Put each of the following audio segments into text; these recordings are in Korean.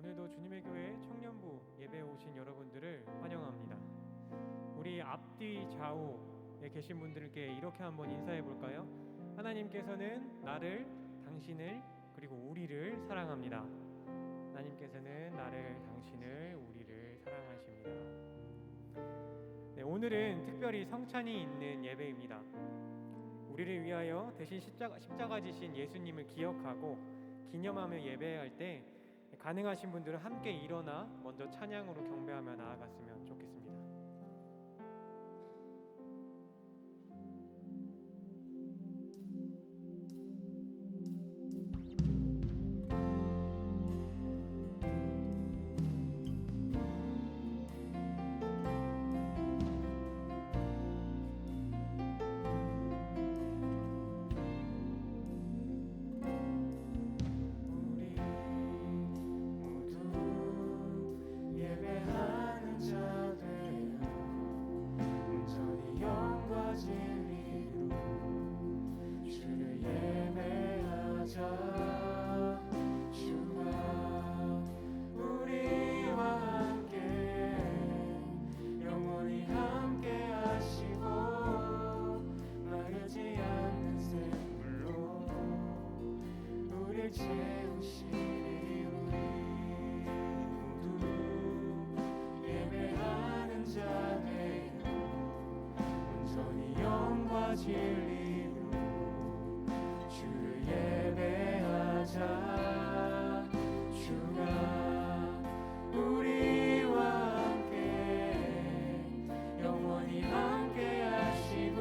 오늘도 주님의 교회 청년부 예배에 오신 여러분들을 환영합니다. 우리 앞뒤 좌우에 계신 분들께 이렇게 한번 인사해 볼까요? 하나님께서는 나를, 당신을, 그리고 우리를 사랑합니다. 하나님께서는 나를, 당신을, 우리를 사랑하십니다. 네, 오늘은 특별히 성찬이 있는 예배입니다. 우리를 위하여 대신 십자가 지신 예수님을 기억하고 기념하며 예배할 때 가능하신 분들은 함께 일어나 먼저 찬양으로 경배하며 나아갔으면 좋겠습니다. 채우시리 우리 모두 예배하는 자 되어 온전히 영과 진리로 주를 예배하자. 주가 우리와 함께 영원히 함께 하시고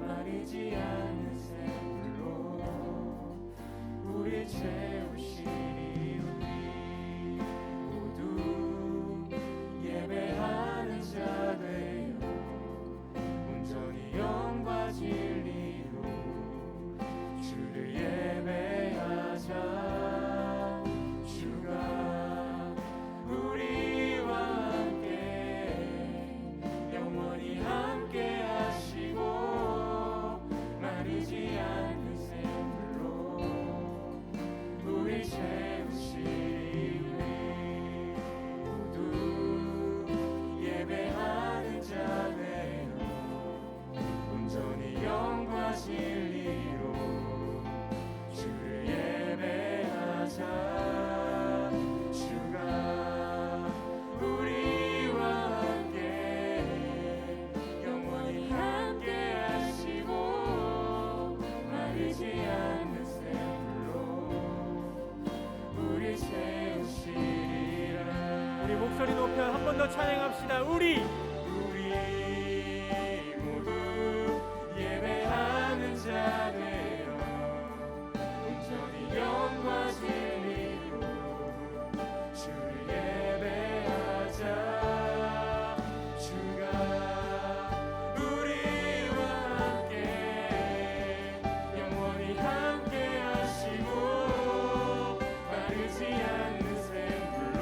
마르지 않는 샘물로 우리 채우시리. 우리 모두 예배하는 자 되어 온전히 영과 진리로 주를 예배하자. 주가 우리와 함께 영원히 함께 하시고 마르지 않는 샘물로 우리 채우시리. 우리 모두 예배하는 자 되어 온전히 영과 진리로 주를 예배하자. 주가 우리와 함께 영원히 함께 하시고 마르지 않는 샘물로 우리 채우시리라. 우리 목소리 높여 한 번 더 찬양합시다. 우리 모두 예배하는 자 되어 온전히 영과 진리로 주를 예배하자. 주가 우리와 함께 영원히 함께 하시고 마르지 않는 샘물로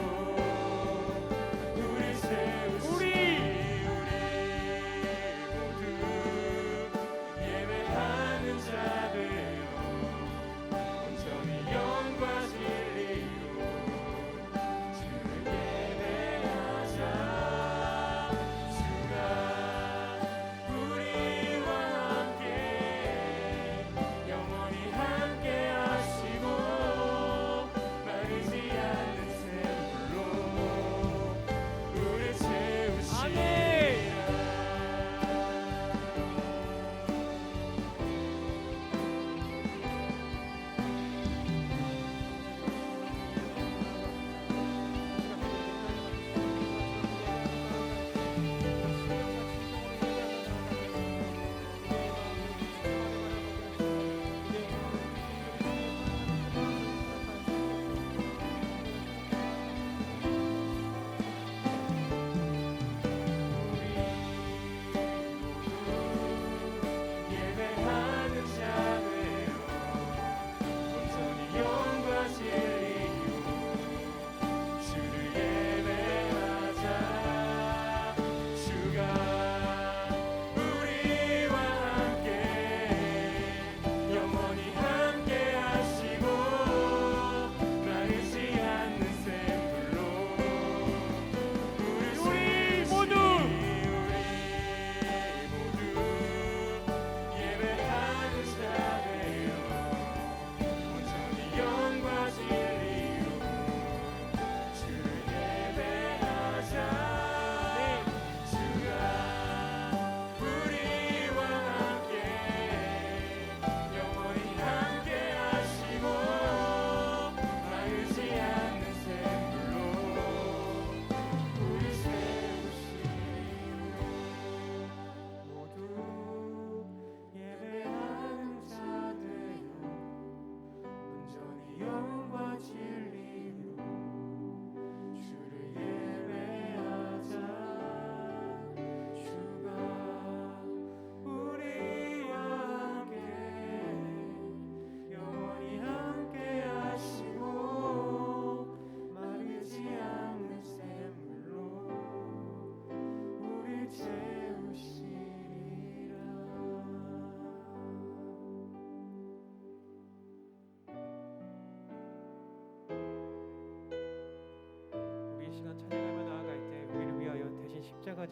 우리 채우시리.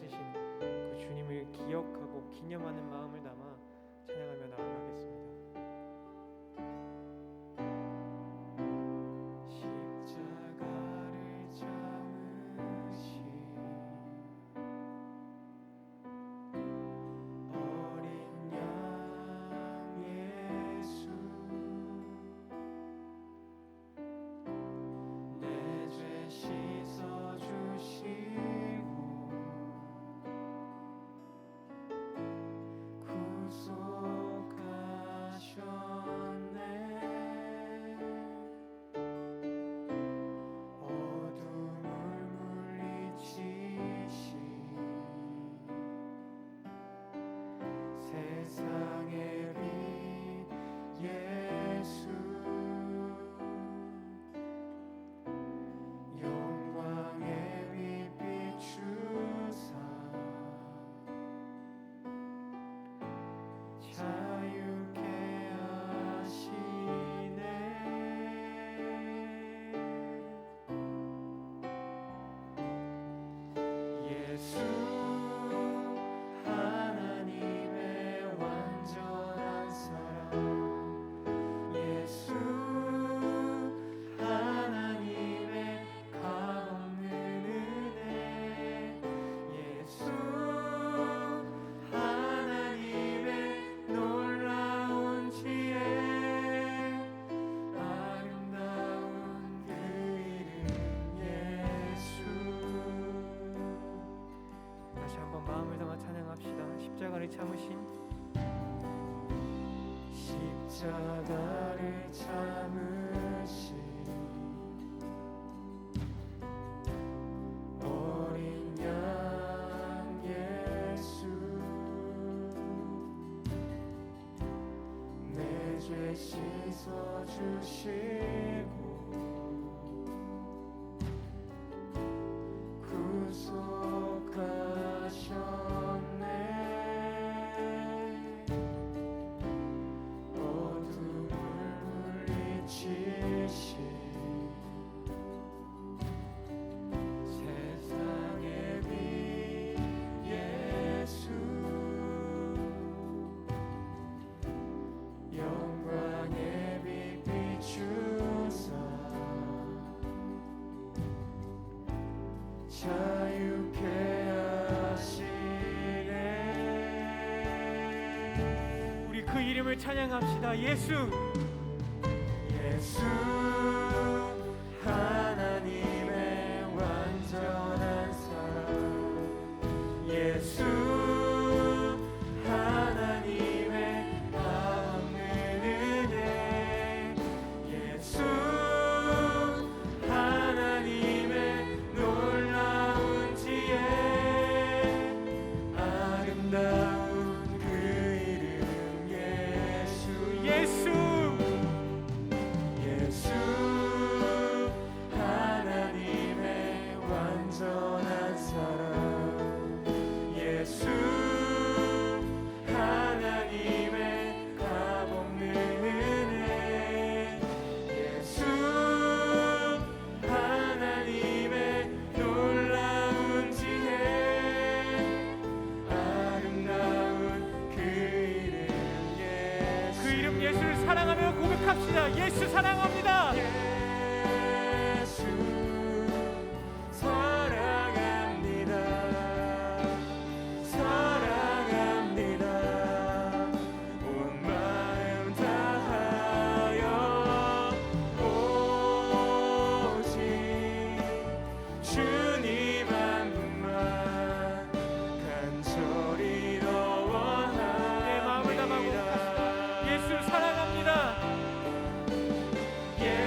찾으신 그 주님을 기억하고 기념하는 마음을 담아 찬양하며 나아가겠습니다. 십자가를 참으신 어린 양 예수, 내 죄 씻어주시고 구속하셨네. 어둠을 물리치신 세상의 빛 예수, 영광의 빛 비추사 자유케 하시네. 예수 하나님의 완전한 사랑, 예수 하나님의 값없는 은혜, 예수 하나님의 놀라운 지혜, 아름다운 그 이름 예수. 다시 한번 마음을 담아 찬양합시다. 십자가를 참으신, 십자가를 참으신 어린 양 예수, 내 죄 씻어주시고 구속하셨네. 어둠을 물리치신 세상의 빛 예수, 영광의 빛 비추사 자유케 하시네. 우리 그 이름을 찬양합시다. 예수, 예수 하나님의 완전한 사랑, 예수 하나님의 값없는 은혜, 예수 하나님의 놀라운 지혜, 아름다운 그 이름 예수, 예수 예수 하나님의 완전한 사랑, 예수 하나님의 값없는 은혜, 예수 하나님의 놀라운 지혜, 아름다운 그 이름 예수. 그 이름 예수를 사랑하며 고백합시다. 예수 사랑합니다. 예수 사랑합니다. 사랑합니다. 온 마음 다하여 오직 주님 한 분만 간절히 더 원합니다. 내 마음을 담아 예수 사랑합니다. 예수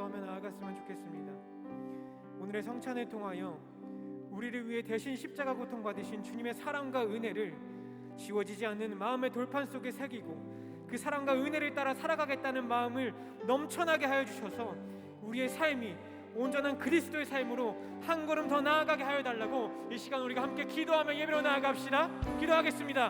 기도하며 나아갔으면 좋겠습니다. 오늘의 성찬을 통하여 우리를 위해 대신 십자가 고통 받으신 주님의 사랑과 은혜를 지워지지 않는 마음의 돌판 속에 새기고 그 사랑과 은혜를 따라 살아가겠다는 마음을 넘쳐나게 하여 주셔서 우리의 삶이 온전한 그리스도의 삶으로 한 걸음 더 나아가게 하여 달라고 이 시간 우리가 함께 기도하며 예배로 나아갑시다. 기도하겠습니다.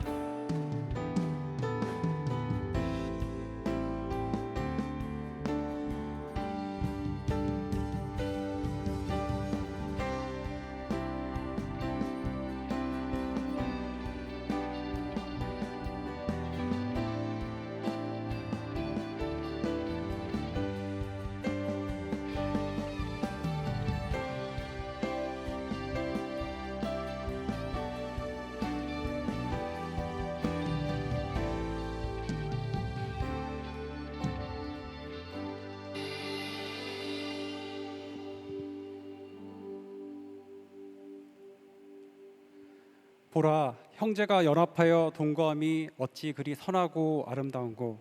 보라, 형제가 연합하여 동거함이 어찌 그리 선하고 아름다운고.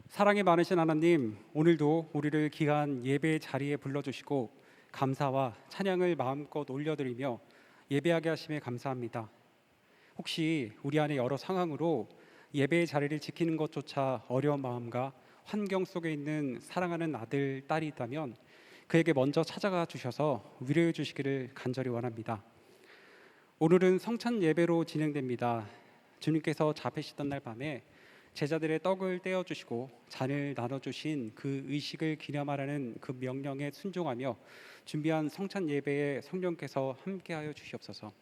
사랑이 많으신 하나님, 오늘도 우리를 귀한 예배 자리에 불러주시고 감사와 찬양을 마음껏 올려드리며 예배하게 하심에 감사합니다. 혹시 우리 안에 여러 상황으로 예배의 자리를 지키는 것조차 어려운 마음과 환경 속에 있는 사랑하는 아들, 딸이 있다면 그에게 먼저 찾아가 주셔서 위로해 주시기를 간절히 원합니다. 오늘은 성찬 예배로 진행됩니다. 주님께서 잡히시던 날 밤에 제자들의 떡을 떼어주시고 잔을 나눠주신 그 의식을 기념하라는 그 명령에 순종하며 준비한 성찬 예배에 성령께서 함께하여 주시옵소서.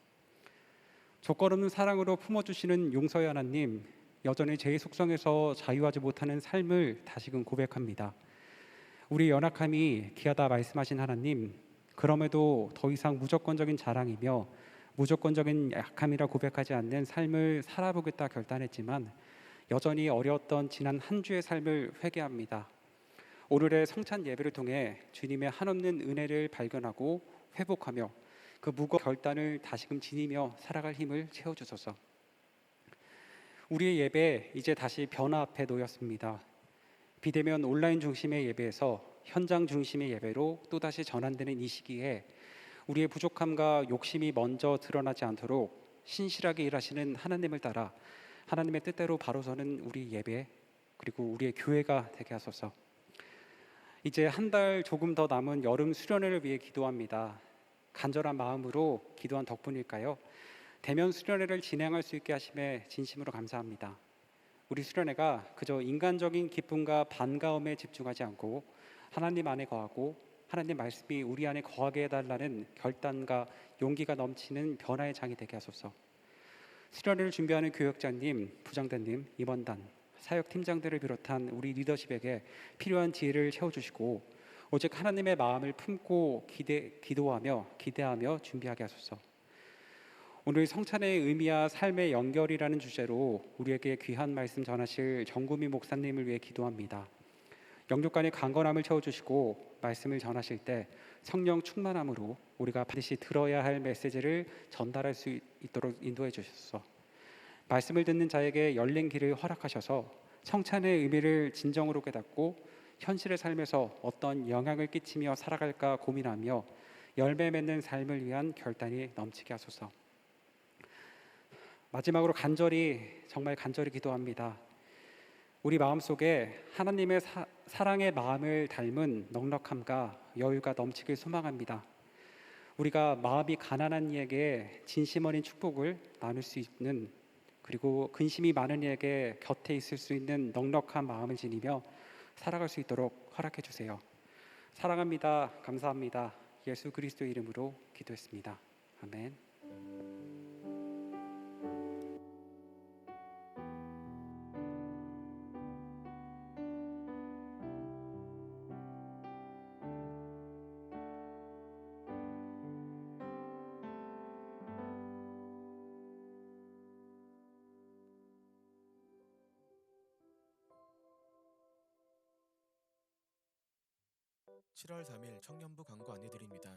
조건 없는 사랑으로 품어주시는 용서의 하나님, 여전히 죄의 속성에서 자유하지 못하는 삶을 다시금 고백합니다. 우리 연약함이 귀하다 말씀하신 하나님, 그럼에도 더 이상 무조건적인 자랑이며 무조건적인 약함이라 고백하지 않는 삶을 살아보겠다 결단했지만 여전히 어려웠던 지난 한 주의 삶을 회개합니다. 오늘의 성찬 예배를 통해 주님의 한없는 은혜를 발견하고 회복하며 그 무거운 결단을 다시금 지니며 살아갈 힘을 채워주소서. 우리의 예배 이제 다시 변화 앞에 놓였습니다. 비대면 온라인 중심의 예배에서 현장 중심의 예배로 또다시 전환되는 이 시기에 우리의 부족함과 욕심이 먼저 드러나지 않도록 신실하게 일하시는 하나님을 따라 하나님의 뜻대로 바로 서는 우리 예배 그리고 우리의 교회가 되게 하소서. 이제 한 달 조금 더 남은 여름 수련회를 위해 기도합니다. 간절한 마음으로 기도한 덕분일까요? 대면 수련회를 진행할 수 있게 하심에 진심으로 감사합니다. 우리 수련회가 그저 인간적인 기쁨과 반가움에 집중하지 않고 하나님 안에 거하고 하나님 말씀이 우리 안에 거하게 해달라는 결단과 용기가 넘치는 변화의 장이 되게 하소서. 수련회를 준비하는 교역자님, 부장단님, 임원단, 사역팀장들을 비롯한 우리 리더십에게 필요한 지혜를 채워주시고 오직 하나님의 마음을 품고 기도하며 기대하며 준비하게 하소서. 오늘 성찬의 의미와 삶의 연결이라는 주제로 우리에게 귀한 말씀 전하실 정구미 목사님을 위해 기도합니다. 영육간의 강건함을 채워주시고 말씀을 전하실 때 성령 충만함으로 우리가 반드시 들어야 할 메시지를 전달할 수 있도록 인도해 주셔서 말씀을 듣는 자에게 열린 길을 허락하셔서 성찬의 의미를 진정으로 깨닫고 현실의 삶에서 어떤 영향을 끼치며 살아갈까 고민하며 열매 맺는 삶을 위한 결단이 넘치게 하소서. 마지막으로 정말 간절히 기도합니다. 우리 마음속에 하나님의 사랑의 마음을 닮은 넉넉함과 여유가 넘치길 소망합니다. 우리가 마음이 가난한 이에게 진심 어린 축복을 나눌 수 있는 그리고 근심이 많은 이에게 곁에 있을 수 있는 넉넉한 마음을 지니며 살아갈 수 있도록 허락해 주세요. 사랑합니다. 감사합니다. 예수 그리스도의 이름으로 기도했습니다. 아멘. (7월 3일) 청년부 광고 안내드립니다.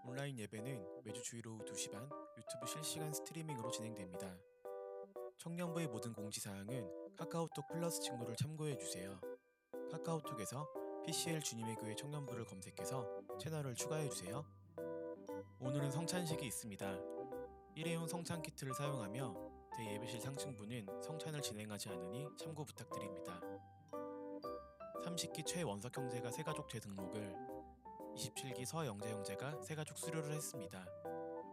온라인 예배는 매주 주일 오후 2시 반 유튜브 실시간 스트리밍으로 진행됩니다. 청년부의 모든 공지사항은 카카오톡 플러스 친구를 참고해주세요. 카카오톡에서 PCL 주님의 교회 청년부를 검색해서 채널을 추가해주세요. 오늘은 성찬식이 있습니다. 일회용 성찬 키트를 사용하며 대예배실 상층부는 성찬을 진행하지 않으니 참고 부탁드립니다. 30기 최원석 형제가 새가족 재등록을, 27기 서영재 형제가 새가족 수료를 했습니다.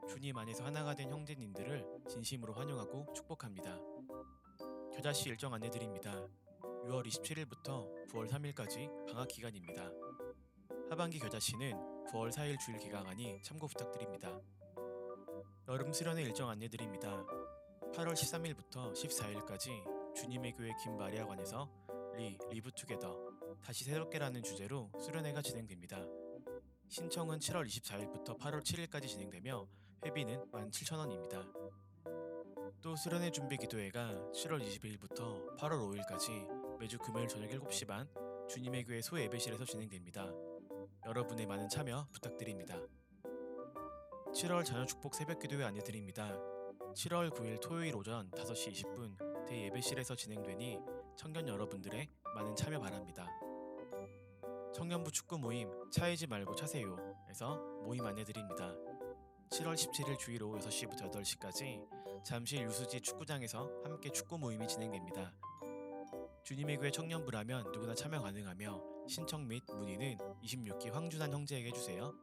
주님 안에서 하나가 된 형제님들을 진심으로 환영하고 축복합니다. 겨자씨 일정 안내드립니다. 6월 27일부터 9월 3일까지 방학 기간입니다. 하반기 겨자씨는 9월 4일 주일 기강하니 참고 부탁드립니다. 여름 수련회 일정 안내드립니다. 8월 13일부터 14일까지 주님의 교회 김마리아관에서 리브 투게더 다시 새롭게라는 주제로 수련회가 진행됩니다. 신청은 7월 24일부터 8월 7일까지 진행되며 회비는 17,000원입니다. 또 수련회 준비 기도회가 7월 22일부터 8월 5일까지 매주 금요일 저녁 7시 반 주님의 교회 소예배실에서 진행됩니다. 여러분의 많은 참여 부탁드립니다. 7월 자녀축복 새벽기도회 안내드립니다. 7월 9일 토요일 오전 5시 20분 대예배실에서 진행되니 청년 여러분들의 많은 참여 바랍니다. 청년부 축구 모임 차이지 말고 차세요 에서 모임 안내드립니다. 7월 17일 주일 오후 6시부터 8시까지 잠실 유수지 축구장에서 함께 축구 모임이 진행됩니다. 주님의 교회 청년부라면 누구나 참여 가능하며 신청 및 문의는 26기 황준환 형제에게 주세요.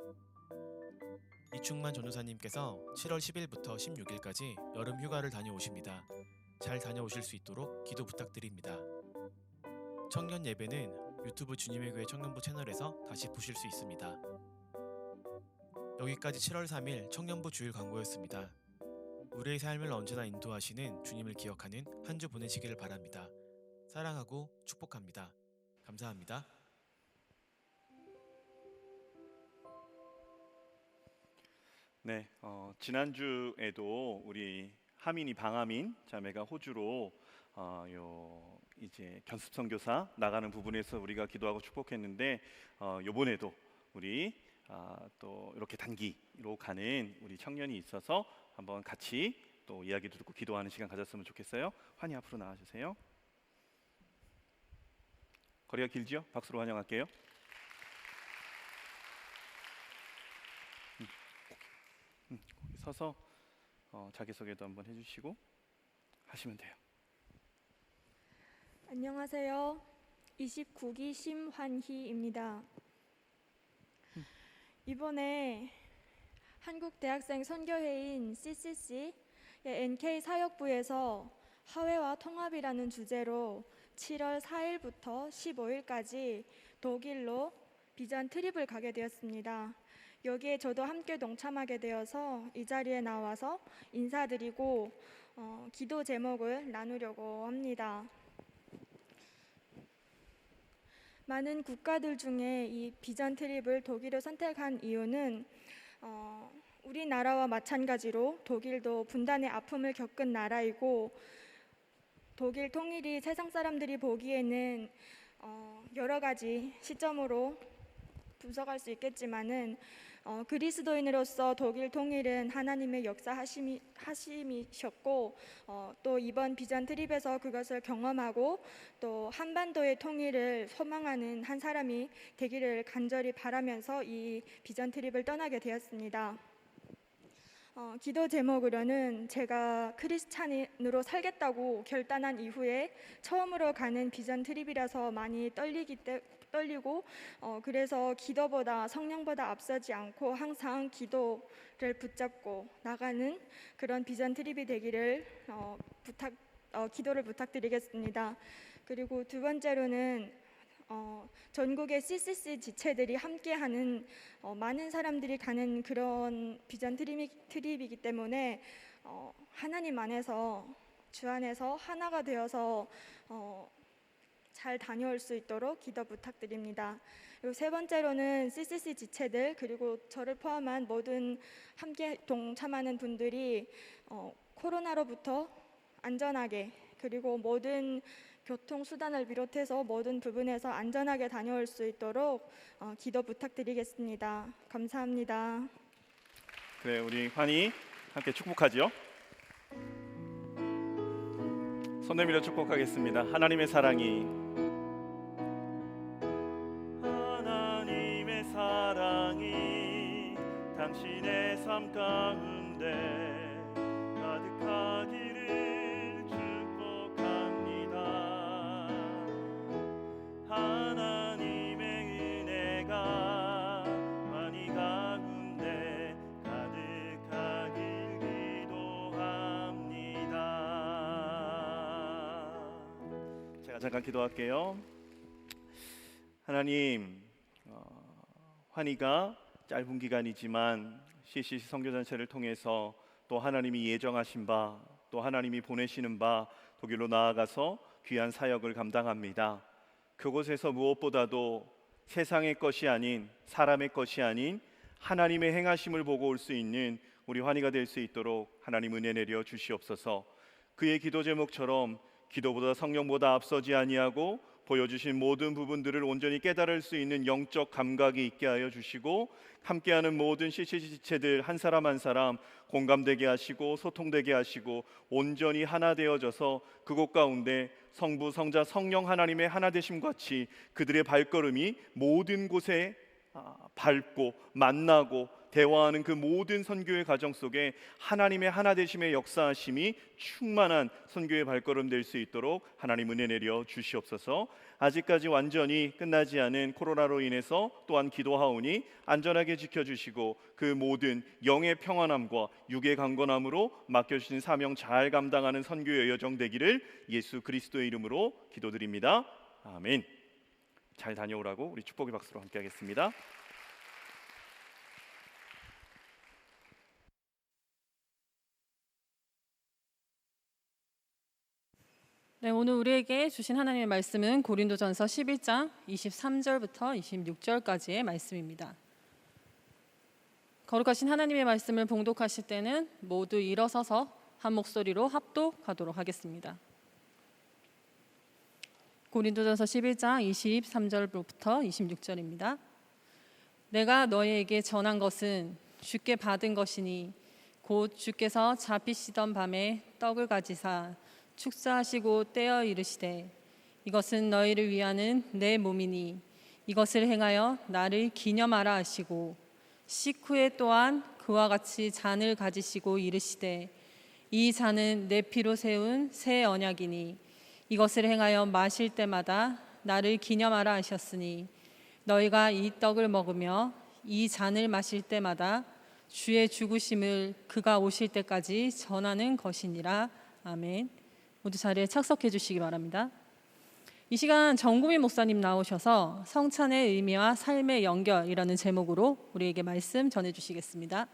이충만 전도사님께서 7월 10일부터 16일까지 여름 휴가를 다녀오십니다. 잘 다녀오실 수 있도록 기도 부탁드립니다. 청년 예배는 유튜브 주님의 교회 청년부 채널에서 다시 보실 수 있습니다. 여기까지 7월 3일 청년부 주일 광고였습니다. 우리의 삶을 언제나 인도하시는 주님을 기억하는 한 주 보내시기를 바랍니다. 사랑하고 축복합니다. 감사합니다. 네, 지난주에도 우리 하민이 방하민 자매가 호주로 이제 견습 선교사 나가는 부분에서 우리가 기도하고 축복했는데 요번에도 우리 또 이렇게 단기로 가는 우리 청년이 있어서 한번 같이 또 이야기도 듣고 기도하는 시간 가졌으면 좋겠어요. 환희 앞으로 나와주세요. 거리가 길지요? 박수로 환영할게요. 서서 자기소개도 한번 해주시고 하시면 돼요. 안녕하세요. 29기 심환희입니다. 이번에 한국대학생 선교회인 CCC의 NK 사역부에서 하회와 통합이라는 주제로 7월 4일부터 15일까지 독일로 비전 트립을 가게 되었습니다. 여기에 저도 함께 동참하게 되어서 이 자리에 나와서 인사드리고 기도 제목을 나누려고 합니다. 많은 국가들 중에 이 비전 트립을 독일을 선택한 이유는 우리나라와 마찬가지로 독일도 분단의 아픔을 겪은 나라이고 독일 통일이 세상 사람들이 보기에는 여러 가지 시점으로 분석할 수 있겠지만은 그리스도인으로서 독일 통일은 하나님의 역사하심이셨고 또 이번 비전 트립에서 그것을 경험하고 또 한반도의 통일을 소망하는 한 사람이 되기를 간절히 바라면서 이 비전 트립을 떠나게 되었습니다. 기도 제목으로는 제가 크리스찬으로 살겠다고 결단한 이후에 처음으로 가는 비전 트립이라서 많이 떨리고 그래서 기도보다 성령보다 앞서지 않고 항상 기도를 붙잡고 나가는 그런 비전 트립이 되기를 기도를 부탁드리겠습니다. 그리고 두 번째로는 전국의 CCC 지체들이 함께하는 많은 사람들이 가는 그런 비전 트립이기 때문에 하나님 안에서 주 안에서 하나가 되어서 잘 다녀올 수 있도록 기도 부탁드립니다. 그리고 세 번째로는 CCC 지체들 그리고 저를 포함한 모든 함께 동참하는 분들이 코로나로부터 안전하게 그리고 모든 교통수단을 비롯해서 모든 부분에서 안전하게 다녀올 수 있도록 기도 부탁드리겠습니다. 감사합니다. 그래, 우리 환희 함께 축복하지요. 손 내밀어 축복하겠습니다. 하나님의 사랑이 당신의 삶 가운데 가득하기를 축복합니다. 하나님의 은혜가 환희 가운데 가득하길 기도합니다. 제가 잠깐 기도할게요. 하나님, 환희가 짧은 기간이지만 CCC 선교단체를 통해서 또 하나님이 예정하신 바, 또 하나님이 보내시는 바 독일로 나아가서 귀한 사역을 감당합니다. 그곳에서 무엇보다도 세상의 것이 아닌, 사람의 것이 아닌 하나님의 행하심을 보고 올 수 있는 우리 환희가 될 수 있도록 하나님 은혜 내려 주시옵소서. 그의 기도 제목처럼 기도보다 성령보다 앞서지 아니하고 보여주신 모든 부분들을 온전히 깨달을 수 있는 영적 감각이 있게 하여 주시고, 함께하는 모든 CCC 지체들 한 사람 한 사람 공감되게 하시고 소통되게 하시고 온전히 하나 되어져서 그곳 가운데 성부, 성자, 성령 하나님의 하나 되심 같이 그들의 발걸음이 모든 곳에 밟고 만나고 대화하는 그 모든 선교의 과정 속에 하나님의 하나 되심의 역사하심이 충만한 선교의 발걸음 될 수 있도록 하나님 은혜 내려 주시옵소서. 아직까지 완전히 끝나지 않은 코로나로 인해서 또한 기도하오니 안전하게 지켜주시고 그 모든 영의 평안함과 육의 강건함으로 맡겨주신 사명 잘 감당하는 선교의 여정 되기를 예수 그리스도의 이름으로 기도드립니다. 아멘. 잘 다녀오라고 우리 축복의 박수로 함께 하겠습니다. 네, 오늘 우리에게 주신 하나님의 말씀은 고린도전서 11장 23절부터 26절까지의 말씀입니다. 거룩하신 하나님의 말씀을 봉독하실 때는 모두 일어서서 한 목소리로 합독하도록 하겠습니다. 고린도전서 11장 23절부터 26절입니다. 내가 너희에게 전한 것은 주께 받은 것이니 곧 주께서 잡히시던 밤에 떡을 가지사 축사하시고 떼어 이르시되 이것은 너희를 위하는 내 몸이니 이것을 행하여 나를 기념하라 하시고 식후에 또한 그와 같이 잔을 가지시고 이르시되 이 잔은 내 피로 세운 새 언약이니 이것을 행하여 마실 때마다 나를 기념하라 하셨으니 너희가 이 떡을 먹으며 이 잔을 마실 때마다 주의 죽으심을 그가 오실 때까지 전하는 것이니라. 아멘. 모두 자리에 착석해 주시기 바랍니다. 이 시간 정구민 목사님 나오셔서 성찬의 의미와 삶의 연결이라는 제목으로 우리에게 말씀 전해 주시겠습니다.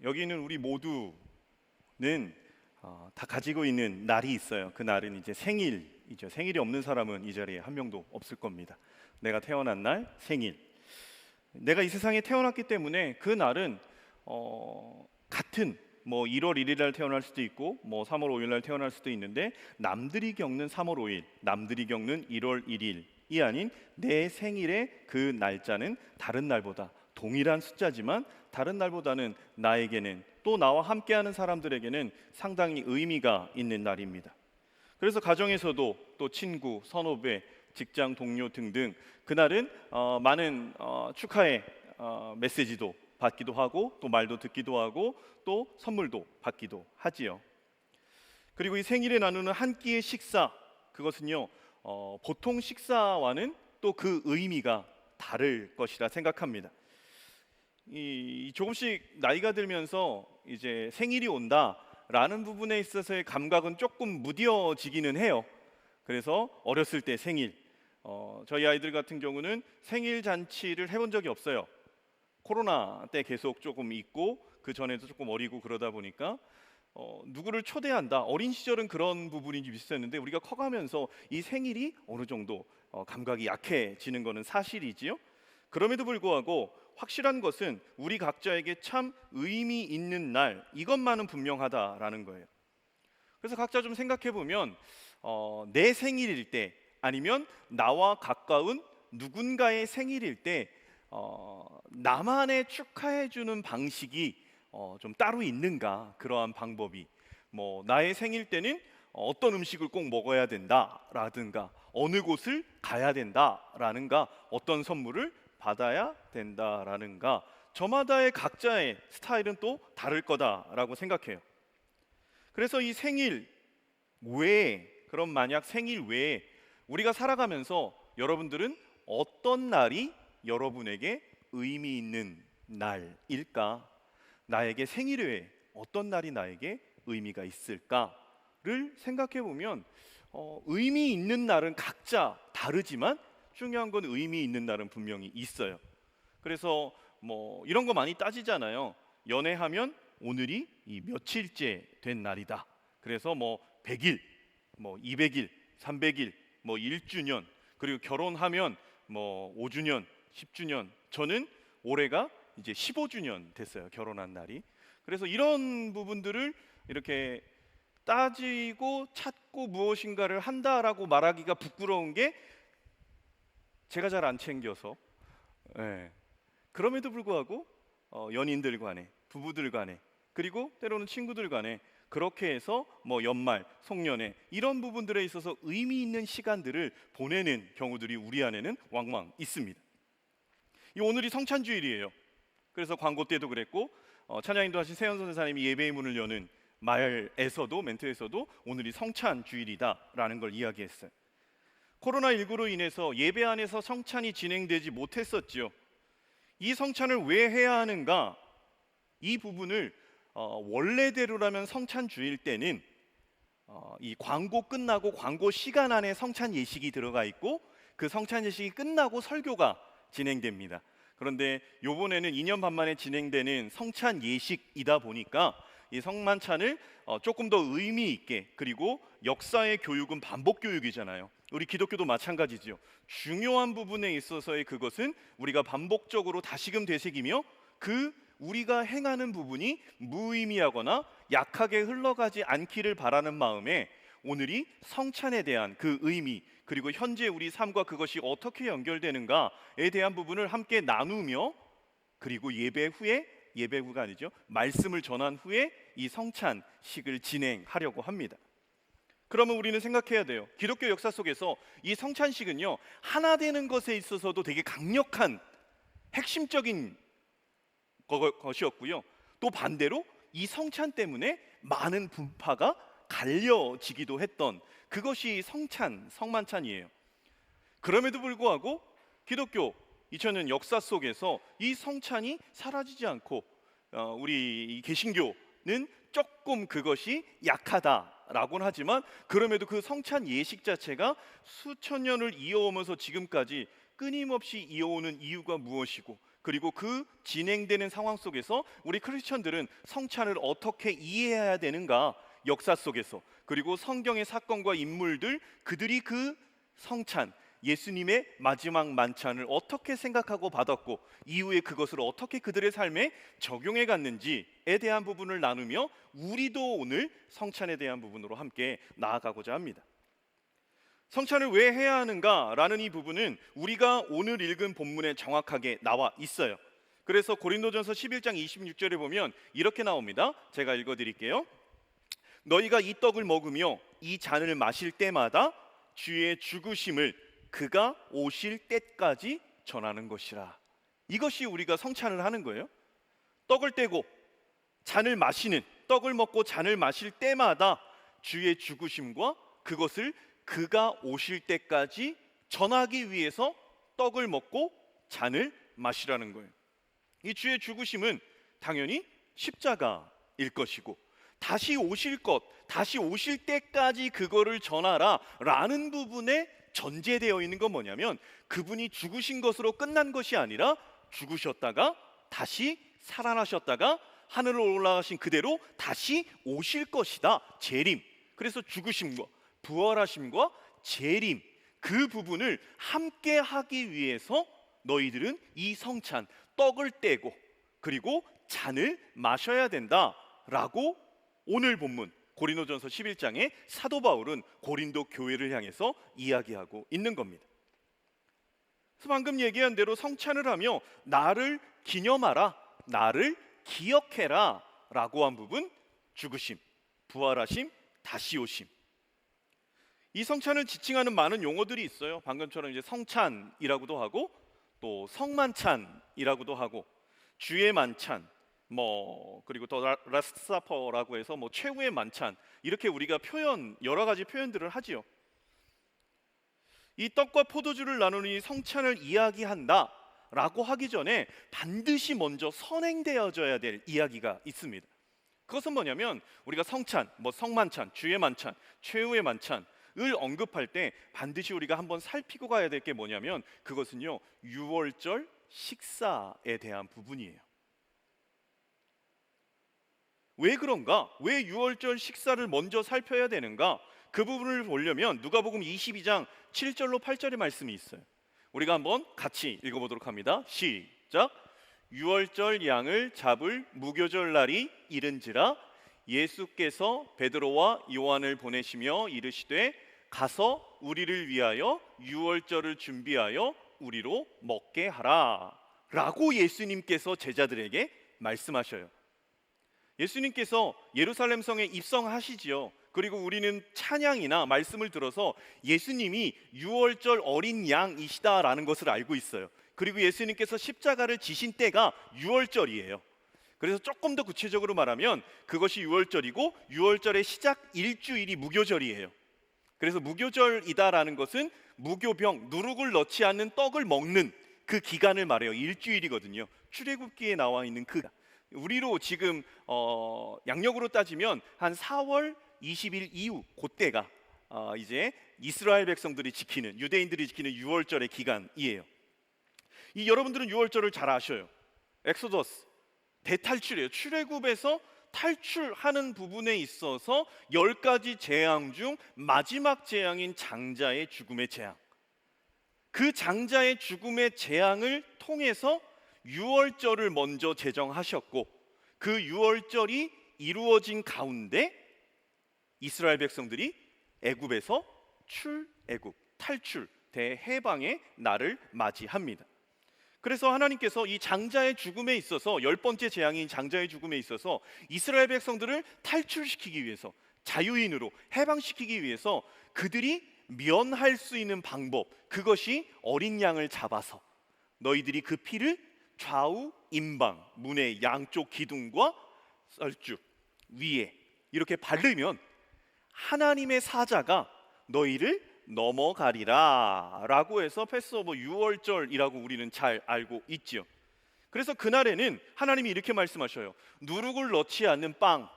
여기 있는 우리 모두는 다 가지고 있는 날이 있어요. 그 날은 이제 생일이죠. 생일이 없는 사람은 이 자리에 한 명도 없을 겁니다. 내가 태어난 날, 생일. 내가 이 세상에 태어났기 때문에 그 날은 같은 1월 1일 날 태어날 수도 있고 3월 5일 날 태어날 수도 있는데 남들이 겪는 3월 5일, 남들이 겪는 1월 1일이 아닌 내 생일의 그 날짜는 다른 날보다 동일한 숫자지만 다른 날보다는 나에게는 또 나와 함께하는 사람들에게는 상당히 의미가 있는 날입니다. 그래서 가정에서도 또 친구, 선후배, 직장 동료 등등 그날은 많은 축하의 메시지도 받기도 하고 또 말도 듣기도 하고 또 선물도 받기도 하지요. 그리고 이 생일에 나누는 한 끼의 식사, 그것은요 보통 식사와는 또 그 의미가 다를 것이라 생각합니다. 조금씩 나이가 들면서 이제 생일이 온다라는 부분에 있어서의 감각은 조금 무뎌지기는 해요. 그래서 어렸을 때 생일, 저희 아이들 같은 경우는 생일 잔치를 해본 적이 없어요. 코로나 때 계속 조금 있고 그 전에도 조금 어리고 그러다 보니까 누구를 초대한다. 어린 시절은 그런 부분이 비슷했는데 우리가 커가면서 이 생일이 어느 정도 감각이 약해지는 것은 사실이지요. 그럼에도 불구하고 확실한 것은 우리 각자에게 참 의미 있는 날, 이것만은 분명하다라는 거예요. 그래서 각자 좀 생각해 보면 내 생일일 때 아니면 나와 가까운 누군가의 생일일 때 나만의 축하해 주는 방식이 좀 따로 있는가, 그러한 방법이 뭐 나의 생일 때는 어떤 음식을 꼭 먹어야 된다라든가 어느 곳을 가야 된다라는가 어떤 선물을 받아야 된다라는가 저마다의 각자의 스타일은 또 다를 거다라고 생각해요. 그래서 이 생일 외에 그럼 만약 생일 외에 우리가 살아가면서 여러분들은 어떤 날이 여러분에게 의미 있는 날일까? 나에게 생일 외에 어떤 날이 나에게 의미가 있을까를 생각해 보면 의미 있는 날은 각자 다르지만 중요한 건 의미 있는 날은 분명히 있어요. 그래서 뭐 이런 거 많이 따지잖아요. 연애하면 오늘이 이 며칠째 된 날이다. 그래서 뭐 100일, 뭐 200일, 300일, 뭐 1주년, 그리고 결혼하면 뭐 5주년, 10주년. 저는 올해가 이제 15주년 됐어요. 결혼한 날이. 그래서 이런 부분들을 이렇게 따지고 찾고 무엇인가를 한다라고 말하기가 부끄러운 게 제가 잘 안 챙겨서 그럼에도 불구하고 연인들 간에 부부들 간에 그리고 때로는 친구들 간에 그렇게 해서 뭐 연말, 송년회 이런 부분들에 있어서 의미 있는 시간들을 보내는 경우들이 우리 안에는 왕왕 있습니다. 이 오늘이 성찬주일이에요. 그래서 광고 때도 그랬고 찬양인도 하신 세현 선생님이 예배의 문을 여는 말에서도 멘트에서도 오늘이 성찬주일이다라는 걸 이야기했어요. 코로나19로 인해서 예배 안에서 성찬이 진행되지 못했었지요. 이 성찬을 왜 해야 하는가? 이 부분을 원래대로라면 성찬주일 때는 이 광고 끝나고 광고 시간 안에 성찬 예식이 들어가 있고 그 성찬 예식이 끝나고 설교가 진행됩니다. 그런데 요번에는 2년 반 만에 진행되는 성찬 예식이다 보니까 이 성만찬을 조금 더 의미 있게 그리고 역사의 교육은 반복 교육이잖아요. 우리 기독교도 마찬가지지요. 중요한 부분에 있어서의 그것은 우리가 반복적으로 다시금 되새기며 그 우리가 행하는 부분이 무의미하거나 약하게 흘러가지 않기를 바라는 마음에 오늘이 성찬에 대한 그 의미 그리고 현재 우리 삶과 그것이 어떻게 연결되는가에 대한 부분을 함께 나누며 그리고 예배 후가 아니죠. 말씀을 전한 후에 이 성찬식을 진행하려고 합니다. 그러면 우리는 생각해야 돼요. 기독교 역사 속에서 이 성찬식은요 하나 되는 것에 있어서도 되게 강력한 핵심적인 것이었고요. 또 반대로 이 성찬 때문에 많은 분파가 갈려지기도 했던 그것이 성만찬이에요. 그럼에도 불구하고 기독교 2000년 역사 속에서 이 성찬이 사라지지 않고 우리 개신교는 조금 그것이 약하다라고는 하지만 그럼에도 그 성찬 예식 자체가 수천 년을 이어오면서 지금까지 끊임없이 이어오는 이유가 무엇이고 그리고 그 진행되는 상황 속에서 우리 크리스천들은 성찬을 어떻게 이해해야 되는가 역사 속에서 그리고 성경의 사건과 인물들 그들이 그 성찬 예수님의 마지막 만찬을 어떻게 생각하고 받았고 이후에 그것을 어떻게 그들의 삶에 적용해 갔는지에 대한 부분을 나누며 우리도 오늘 성찬에 대한 부분으로 함께 나아가고자 합니다. 성찬을 왜 해야 하는가라는 이 부분은 우리가 오늘 읽은 본문에 정확하게 나와 있어요. 그래서 고린도전서 11장 26절에 보면 이렇게 나옵니다. 제가 읽어드릴게요. 너희가 이 떡을 먹으며 이 잔을 마실 때마다 주의 죽으심을 그가 오실 때까지 전하는 것이라. 이것이 우리가 성찬을 하는 거예요. 떡을 떼고 잔을 마시는 떡을 먹고 잔을 마실 때마다 주의 죽으심과 그것을 그가 오실 때까지 전하기 위해서 떡을 먹고 잔을 마시라는 거예요. 이 주의 죽으심은 당연히 십자가일 것이고 다시 오실 것, 다시 오실 때까지 그거를 전하라 라는 부분에 전제되어 있는 건 뭐냐면 그분이 죽으신 것으로 끝난 것이 아니라 죽으셨다가 다시 살아나셨다가 하늘로 올라가신 그대로 다시 오실 것이다. 재림. 그래서 죽으심과 부활하심과 재림 그 부분을 함께 하기 위해서 너희들은 이 성찬 떡을 떼고 그리고 잔을 마셔야 된다라고 오늘 본문 고린도전서 11장에 사도 바울은 고린도 교회를 향해서 이야기하고 있는 겁니다. 그래서 방금 얘기한 대로 성찬을 하며 나를 기념하라, 나를 기억해라 라고 한 부분 죽으심, 부활하심, 다시 오심. 이 성찬을 지칭하는 많은 용어들이 있어요. 방금처럼 이제 성찬이라고도 하고 또 성만찬이라고도 하고 주의 만찬, 그리고 또 라스트사퍼라고 해서 최후의 만찬, 이렇게 우리가 여러 가지 표현들을 하지요. 이 떡과 포도주를 나누는 이 성찬을 이야기한다라고 하기 전에 반드시 먼저 선행되어져야 될 이야기가 있습니다. 그것은 뭐냐면 우리가 성찬, 성만찬, 주의 만찬, 최후의 만찬을 언급할 때 반드시 우리가 한번 살피고 가야 될 게 뭐냐면 그것은요, 유월절 식사에 대한 부분이에요. 왜 그런가? 왜 유월절 식사를 먼저 살펴야 되는가? 그 부분을 보려면 누가복음 22장 7절로 8절의 말씀이 있어요. 우리가 한번 같이 읽어보도록 합니다. 시작. 유월절 양을 잡을 무교절 날이 이른지라 예수께서 베드로와 요한을 보내시며 이르시되 가서 우리를 위하여 유월절을 준비하여 우리로 먹게 하라 라고 예수님께서 제자들에게 말씀하셔요. 예수님께서 예루살렘 성에 입성하시지요. 그리고 우리는 찬양이나 말씀을 들어서 예수님이 유월절 어린 양이시다라는 것을 알고 있어요. 그리고 예수님께서 십자가를 지신 때가 유월절이에요. 그래서 조금 더 구체적으로 말하면 그것이 유월절이고 유월절의 시작 일주일이 무교절이에요. 그래서 무교절이다라는 것은 무교병, 누룩을 넣지 않는 떡을 먹는 그 기간을 말해요. 일주일이거든요. 출애굽기에 나와 있는 우리로 지금 양력으로 따지면 한 4월 20일 이후 그때가 이제 이스라엘 백성들이 지키는, 유대인들이 지키는 유월절의 기간이에요. 이 여러분들은 유월절을 잘 아셔요. 엑소더스, 대탈출이에요. 출애굽에서 탈출하는 부분에 있어서 10가지 재앙 중 마지막 재앙인 장자의 죽음의 재앙, 그 장자의 죽음의 재앙을 통해서 유월절을 먼저 제정하셨고, 그 유월절이 이루어진 가운데 이스라엘 백성들이 애굽에서 탈출 대해방의 날을 맞이합니다. 그래서 하나님께서 이 장자의 죽음에 있어서 10번째 재앙인 장자의 죽음에 있어서 이스라엘 백성들을 탈출시키기 위해서, 자유인으로 해방시키기 위해서 그들이 면할 수 있는 방법, 그것이 어린 양을 잡아서 너희들이 그 피를 좌우 임방, 문의 양쪽 기둥과 썰쭉 위에 이렇게 바르면 하나님의 사자가 너희를 넘어가리라 라고 해서 패스오버 유월절이라고 우리는 잘 알고 있지요. 그래서 그날에는 하나님이 이렇게 말씀하셔요. 누룩을 넣지 않는 빵,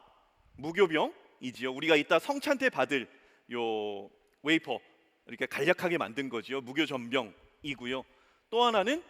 무교병이지요. 우리가 이따 성찬 때 받을 요 웨이퍼, 이렇게 간략하게 만든 거지요. 무교전병이고요. 또 하나는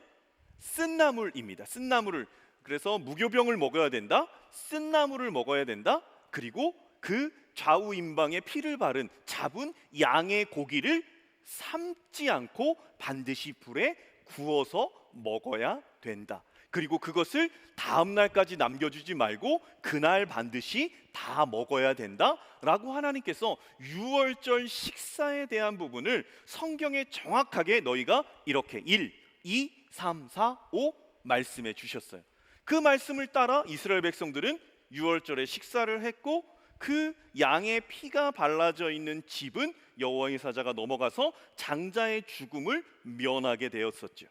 쓴나물입니다. 쓴나물을, 그래서 무교병을 먹어야 된다, 쓴나물을 먹어야 된다, 그리고 그 좌우 임방에 피를 바른 잡은 양의 고기를 삶지 않고 반드시 불에 구워서 먹어야 된다. 그리고 그것을 다음 날까지 남겨주지 말고 그날 반드시 다 먹어야 된다 라고 하나님께서 유월절 식사에 대한 부분을 성경에 정확하게 너희가 이렇게 1, 2, 3, 4, 5 말씀해 주셨어요. 그 말씀을 따라 이스라엘 백성들은 유월절에 식사를 했고, 그 양의 피가 발라져 있는 집은 여호와의 사자가 넘어가서 장자의 죽음을 면하게 되었었죠.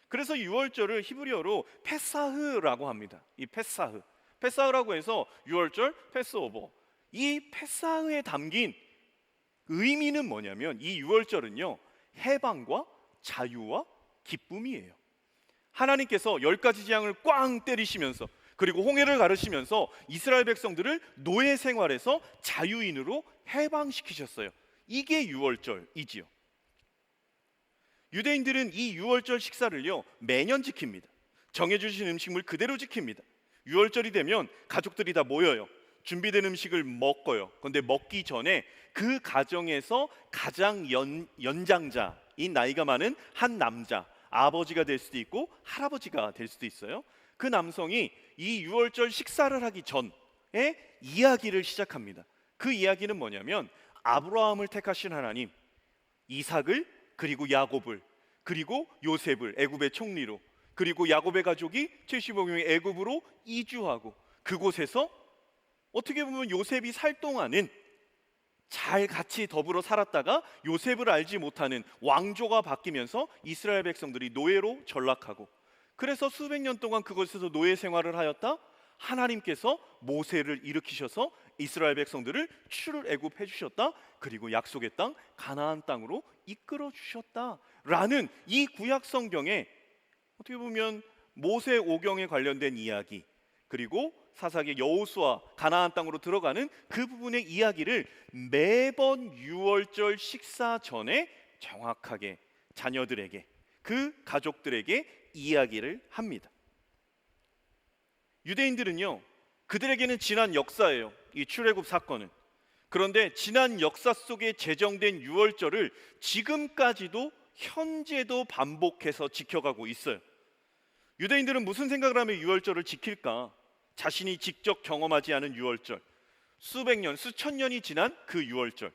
그래서 유월절을 히브리어로 페사흐라고 합니다. 이 페사흐라고 해서 유월절, 패스오버. 이 페사흐에 담긴 의미는 뭐냐면 이 유월절은요, 해방과 자유와 기쁨이에요. 하나님께서 10가지 재앙을 꽝 때리시면서, 그리고 홍해를 가르시면서 이스라엘 백성들을 노예 생활에서 자유인으로 해방시키셨어요. 이게 유월절이지요. 유대인들은 이 유월절 식사를요 매년 지킵니다. 정해주신 음식물 그대로 지킵니다. 유월절이 되면 가족들이 다 모여요. 준비된 음식을 먹어요. 그런데 먹기 전에 그 가정에서 가장 연장자인 나이가 많은 한 남자, 아버지가 될 수도 있고 할아버지가 될 수도 있어요. 그 남성이 이 유월절 식사를 하기 전에 이야기를 시작합니다. 그 이야기는 뭐냐면 아브라함을 택하신 하나님, 이삭을, 그리고 야곱을, 그리고 요셉을 애굽의 총리로, 그리고 야곱의 가족이 75명의 애굽으로 이주하고 그곳에서 어떻게 보면 요셉이 살 동안은 잘 같이 더불어 살았다가 요셉을 알지 못하는 왕조가 바뀌면서 이스라엘 백성들이 노예로 전락하고, 그래서 수백 년 동안 그곳에서 노예 생활을 하였다 하나님께서 모세를 일으키셔서 이스라엘 백성들을 출애굽해 주셨다. 그리고 약속의 땅 가나안 땅으로 이끌어 주셨다라는 이 구약 성경에 어떻게 보면 모세 오경에 관련된 이야기, 그리고 사사기 여호수아 가나안 땅으로 들어가는 그 부분의 이야기를 매번 유월절 식사 전에 정확하게 자녀들에게, 그 가족들에게 이야기를 합니다. 유대인들은요, 그들에게는 지난 역사예요, 이 출애굽 사건은. 그런데 지난 역사 속에 제정된 유월절을 지금까지도 현재도 반복해서 지켜가고 있어요. 유대인들은 무슨 생각을 하면 유월절을 지킬까? 자신이 직접 경험하지 않은 유월절, 수백 년, 수천 년이 지난 그 유월절,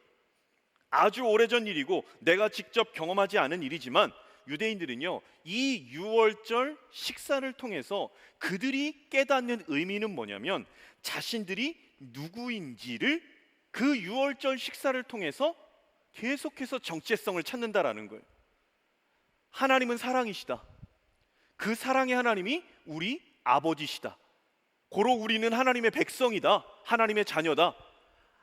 아주 오래전 일이고 내가 직접 경험하지 않은 일이지만 유대인들은요, 이 유월절 식사를 통해서 그들이 깨닫는 의미는 뭐냐면 자신들이 누구인지를 그 유월절 식사를 통해서 계속해서 정체성을 찾는다라는 거예요. 하나님은 사랑이시다. 그 사랑의 하나님이 우리 아버지시다. 고로 우리는 하나님의 백성이다. 하나님의 자녀다.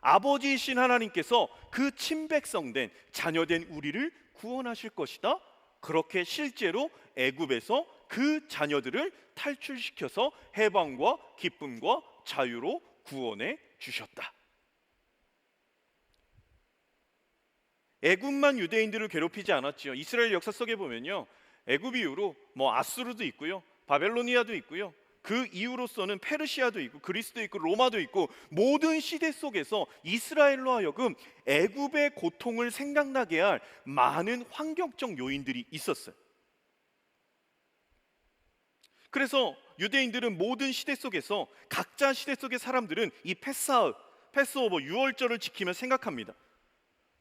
아버지이신 하나님께서 그 친백성된 자녀된 우리를 구원하실 것이다. 그렇게 실제로 애굽에서 그 자녀들을 탈출시켜서 해방과 기쁨과 자유로 구원해 주셨다. 애굽만 유대인들을 괴롭히지 않았지요. 이스라엘 역사 속에 보면요, 애굽 이후로 아수르도 있고요, 바벨로니아도 있고요, 그 이후로서는 페르시아도 있고 그리스도 있고 로마도 있고, 모든 시대 속에서 이스라엘로 하여금 애굽의 고통을 생각나게 할 많은 환경적 요인들이 있었어요. 그래서 유대인들은 모든 시대 속에서, 각자 시대 속의 사람들은 이 패스오버 유월절을 지키며 생각합니다.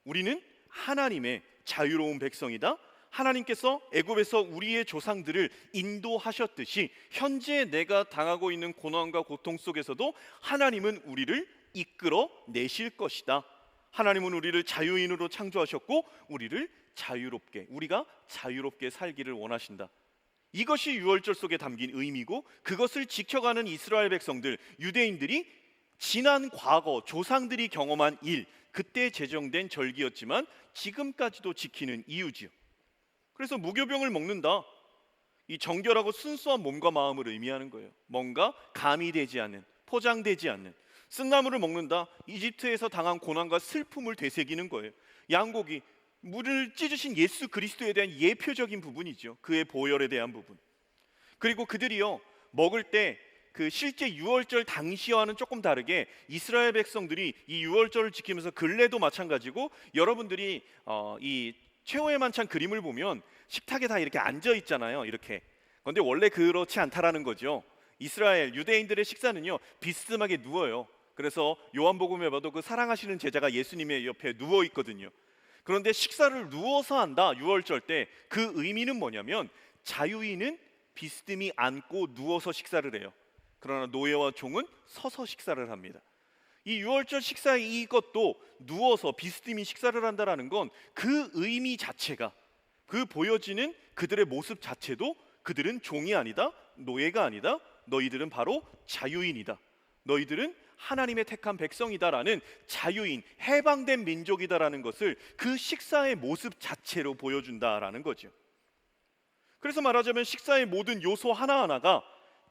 우리는 하나님의 자유로운 백성이다. 하나님께서 애굽에서 우리의 조상들을 인도하셨듯이 현재 내가 당하고 있는 고난과 고통 속에서도 하나님은 우리를 이끌어 내실 것이다. 하나님은 우리를 자유인으로 창조하셨고 우리가 자유롭게 살기를 원하신다. 이것이 유월절 속에 담긴 의미고, 그것을 지켜가는 이스라엘 백성들, 유대인들이 지난 과거 조상들이 경험한 일, 그때 제정된 절기였지만 지금까지도 지키는 이유지요. 그래서 무교병을 먹는다, 이 정결하고 순수한 몸과 마음을 의미하는 거예요. 뭔가 가미되지 않는, 포장되지 않는 쓴나물을 먹는다, 이집트에서 당한 고난과 슬픔을 되새기는 거예요. 양고기, 물을 찢으신 예수 그리스도에 대한 예표적인 부분이죠. 그의 보혈에 대한 부분. 그리고 그들이요, 먹을 때 그 실제 유월절 당시와는 조금 다르게 이스라엘 백성들이 이 유월절을 지키면서, 근래도 마찬가지고, 여러분들이 이 최후의 만찬 그림을 보면 식탁에 다 이렇게 앉아 있잖아요, 이렇게. 그런데 원래 그렇지 않다라는 거죠. 이스라엘 유대인들의 식사는요, 비스듬하게 누워요. 그래서 요한복음에 봐도 그 사랑하시는 제자가 예수님의 옆에 누워 있거든요. 그런데 식사를 누워서 한다, 유월절 때. 그 의미는 뭐냐면 자유인은 비스듬히 앉고 누워서 식사를 해요. 그러나 노예와 종은 서서 식사를 합니다. 이 유월절 식사의 이것도 누워서 비스듬히 식사를 한다라는 건 그 의미 자체가, 그 보여지는 그들의 모습 자체도 그들은 종이 아니다, 노예가 아니다, 너희들은 바로 자유인이다, 너희들은 하나님의 택한 백성이다라는, 자유인, 해방된 민족이다라는 것을 그 식사의 모습 자체로 보여준다라는 거죠. 그래서 말하자면 식사의 모든 요소 하나하나가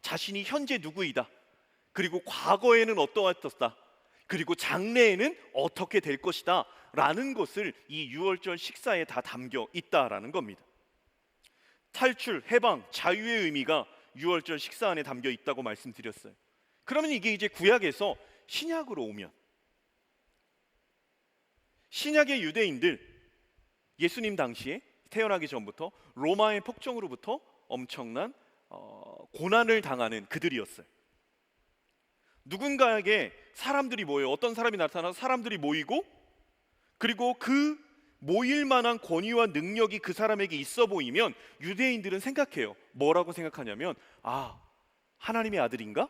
자신이 현재 누구이다, 그리고 과거에는 어떠했었다, 그리고 장래에는 어떻게 될 것이다 라는 것을 이 유월절 식사에 다 담겨 있다라는 겁니다. 탈출, 해방, 자유의 의미가 유월절 식사 안에 담겨 있다고 말씀드렸어요. 그러면 이게 이제 구약에서 신약으로 오면, 신약의 유대인들, 예수님 당시에 태어나기 전부터 로마의 폭정으로부터 엄청난 고난을 당하는 그들이었어요. 누군가에게 사람들이 모여, 어떤 사람이 나타나서 사람들이 모이고, 그리고 그 모일 만한 권위와 능력이 그 사람에게 있어 보이면 유대인들은 생각해요. 뭐라고 생각하냐면, 하나님의 아들인가?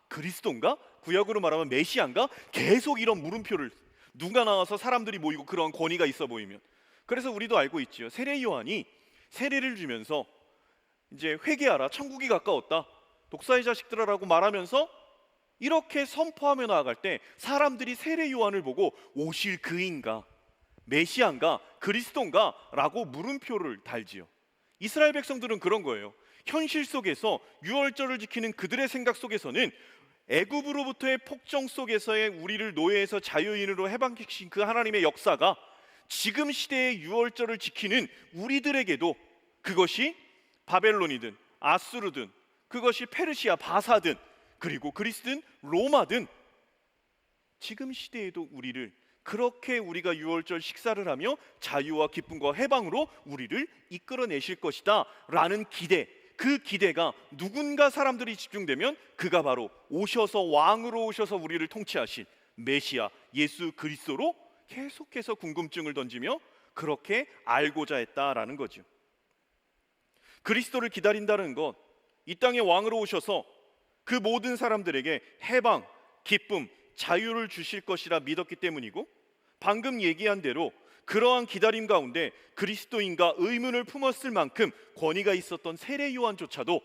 그리스도인가? 구약으로 말하면 메시아인가? 계속 이런 물음표를 누가 나와서 사람들이 모이고 그런 권위가 있어 보이면. 그래서 우리도 알고 있지요. 세례 요한이 세례를 주면서 이제 회개하라, 천국이 가까웠다, 독사의 자식들아라고 말하면서 이렇게 선포하며 나아갈 때 사람들이 세례 요한을 보고 오실 그인가, 메시아인가, 그리스도인가 라고 물음표를 달지요. 이스라엘 백성들은 그런 거예요. 현실 속에서 유월절을 지키는 그들의 생각 속에서는 애굽으로부터의 폭정 속에서의 우리를 노예에서 자유인으로 해방시킨 그 하나님의 역사가 지금 시대의 유월절을 지키는 우리들에게도, 그것이 바벨론이든 아수르든 그것이 페르시아 바사든 그리고 그리스든 로마든 지금 시대에도 우리를 그렇게 우리가 유월절 식사를 하며 자유와 기쁨과 해방으로 우리를 이끌어내실 것이다 라는 기대, 그 기대가 누군가 사람들이 집중되면 그가 바로 오셔서 왕으로 오셔서 우리를 통치하신 메시아 예수 그리스도로 계속해서 궁금증을 던지며 그렇게 알고자 했다라는 거죠. 그리스도를 기다린다는 것, 이 땅에 왕으로 오셔서 그 모든 사람들에게 해방, 기쁨, 자유를 주실 것이라 믿었기 때문이고, 방금 얘기한 대로 그러한 기다림 가운데 그리스도인가 의문을 품었을 만큼 권위가 있었던 세례 요한조차도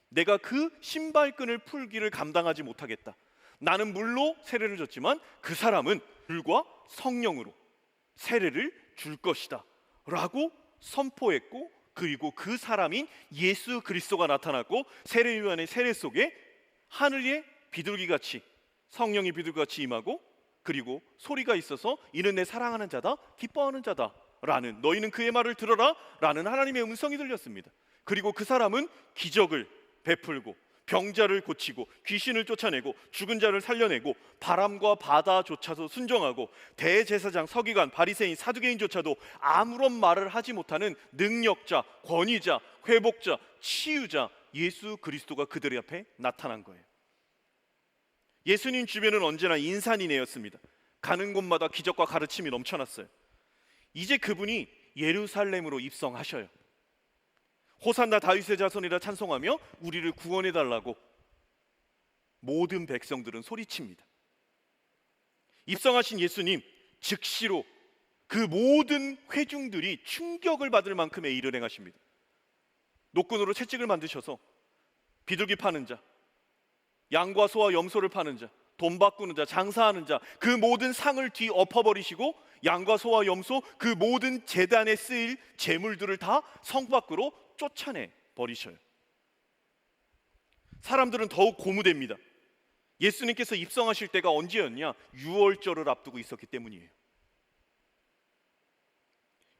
내가 그 신발끈을 풀기를 감당하지 못하겠다, 나는 물로 세례를 줬지만 그 사람은 불과 성령으로 세례를 줄 것이다 라고 선포했고, 그리고 그 사람인 예수 그리스도가 나타났고, 세례 요한의 세례 속에 하늘의 비둘기같이 성령이 비둘기같이 임하고, 그리고 소리가 있어서 이는 내 사랑하는 자다, 기뻐하는 자다 라는, 너희는 그의 말을 들어라 라는 하나님의 음성이 들렸습니다. 그리고 그 사람은 기적을 베풀고 병자를 고치고 귀신을 쫓아내고 죽은 자를 살려내고 바람과 바다조차도 순종하고 대제사장, 서기관, 바리새인, 사두개인조차도 아무런 말을 하지 못하는 능력자, 권위자, 회복자, 치유자 예수 그리스도가 그들 앞에 나타난 거예요. 예수님 주변은 언제나 인산인해였습니다. 가는 곳마다 기적과 가르침이 넘쳐났어요. 이제 그분이 예루살렘으로 입성하셔요. 호산나 다윗의 자손이라 찬송하며 우리를 구원해달라고 모든 백성들은 소리칩니다. 입성하신 예수님, 즉시로 그 모든 회중들이 충격을 받을 만큼의 일을 행하십니다. 노끈으로 채찍을 만드셔서 비둘기 파는 자, 양과 소와 염소를 파는 자, 돈 바꾸는 자, 장사하는 자, 그 모든 상을 뒤엎어버리시고 양과 소와 염소, 그 모든 제단에 쓰일 재물들을 다 성 밖으로 쫓아내 버리셔요. 사람들은 더욱 고무됩니다. 예수님께서 입성하실 때가 언제였냐? 유월절을 앞두고 있었기 때문이에요.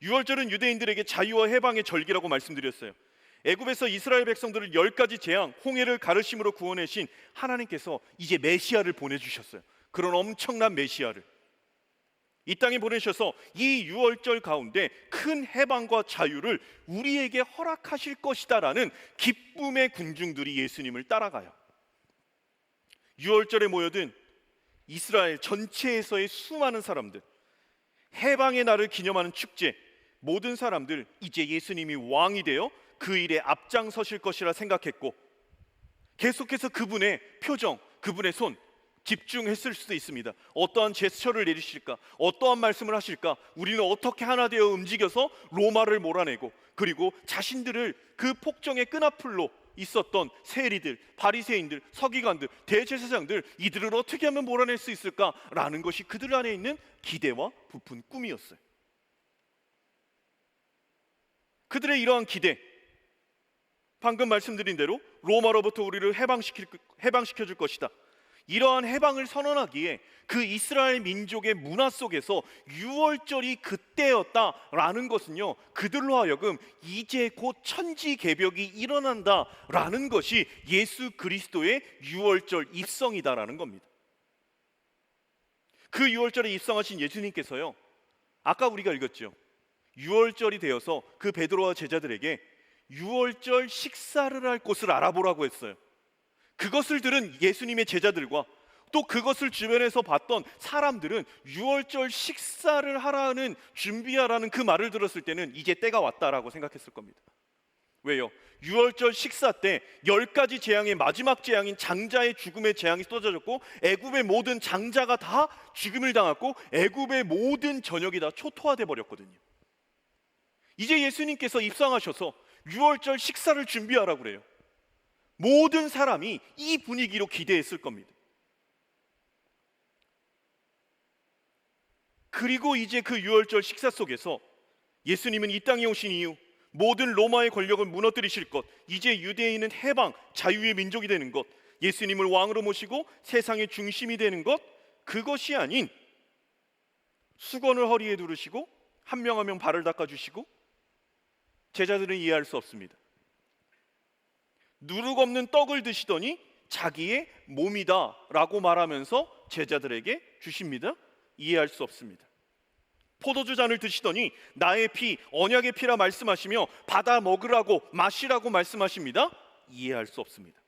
유월절은 유대인들에게 자유와 해방의 절기라고 말씀드렸어요. 애굽에서 이스라엘 백성들을 10가지 재앙, 홍해를 가르심으로 구원하신 하나님께서 이제 메시아를 보내주셨어요. 그런 엄청난 메시아를 이 땅에 보내셔서 이 유월절 가운데 큰 해방과 자유를 우리에게 허락하실 것이다라는 기쁨의 군중들이 예수님을 따라가요. 유월절에 모여든 이스라엘 전체에서의 수많은 사람들, 해방의 날을 기념하는 축제, 모든 사람들 이제 예수님이 왕이 되어 그 일에 앞장서실 것이라 생각했고, 계속해서 그분의 표정, 그분의 손 집중했을 수도 있습니다. 어떠한 제스처를 내리실까? 어떠한 말씀을 하실까? 우리는 어떻게 하나 되어 움직여서 로마를 몰아내고, 그리고 자신들을 그 폭정의 끈앞풀로 있었던 세리들, 바리새인들, 서기관들, 대제사장들, 이들을 어떻게 하면 몰아낼 수 있을까라는 것이 그들 안에 있는 기대와 부푼 꿈이었어요. 그들의 이러한 기대, 방금 말씀드린 대로 로마로부터 우리를 해방시켜줄 것이다, 이러한 해방을 선언하기에 그 이스라엘 민족의 문화 속에서 유월절이 그때였다라는 것은요, 그들로 하여금 이제 곧 천지개벽이 일어난다라는 것이 예수 그리스도의 유월절 입성이다라는 겁니다. 그 유월절에 입성하신 예수님께서요, 아까 우리가 읽었죠. 유월절이 되어서 그 베드로와 제자들에게 유월절 식사를 할 곳을 알아보라고 했어요. 그것을 들은 예수님의 제자들과 또 그것을 주변에서 봤던 사람들은 유월절 식사를 하라는, 준비하라는 그 말을 들었을 때는 이제 때가 왔다라고 생각했을 겁니다. 왜요? 유월절 식사 때 10가지 재앙의 마지막 재앙인 장자의 죽음의 재앙이 쏟아졌고 애굽의 모든 장자가 다 죽음을 당했고 애굽의 모든 전역이 다 초토화돼 버렸거든요. 이제 예수님께서 입성하셔서 유월절 식사를 준비하라고 그래요. 모든 사람이 이 분위기로 기대했을 겁니다. 그리고 이제 그 유월절 식사 속에서 예수님은 이 땅에 오신 이후 모든 로마의 권력을 무너뜨리실 것, 이제 유대인은 해방, 자유의 민족이 되는 것, 예수님을 왕으로 모시고 세상의 중심이 되는 것, 그것이 아닌 수건을 허리에 두르시고 한 명 한 명 발을 닦아주시고, 제자들은 이해할 수 없습니다. 누룩 없는 떡을 드시더니 자기의 몸이다 라고 말하면서 제자들에게 주십니다. 이해할 수 없습니다. 포도주 잔을 드시더니 나의 피, 언약의 피라 말씀하시며 받아 먹으라고 마시라고 말씀하십니다. 이해할 수 없습니다.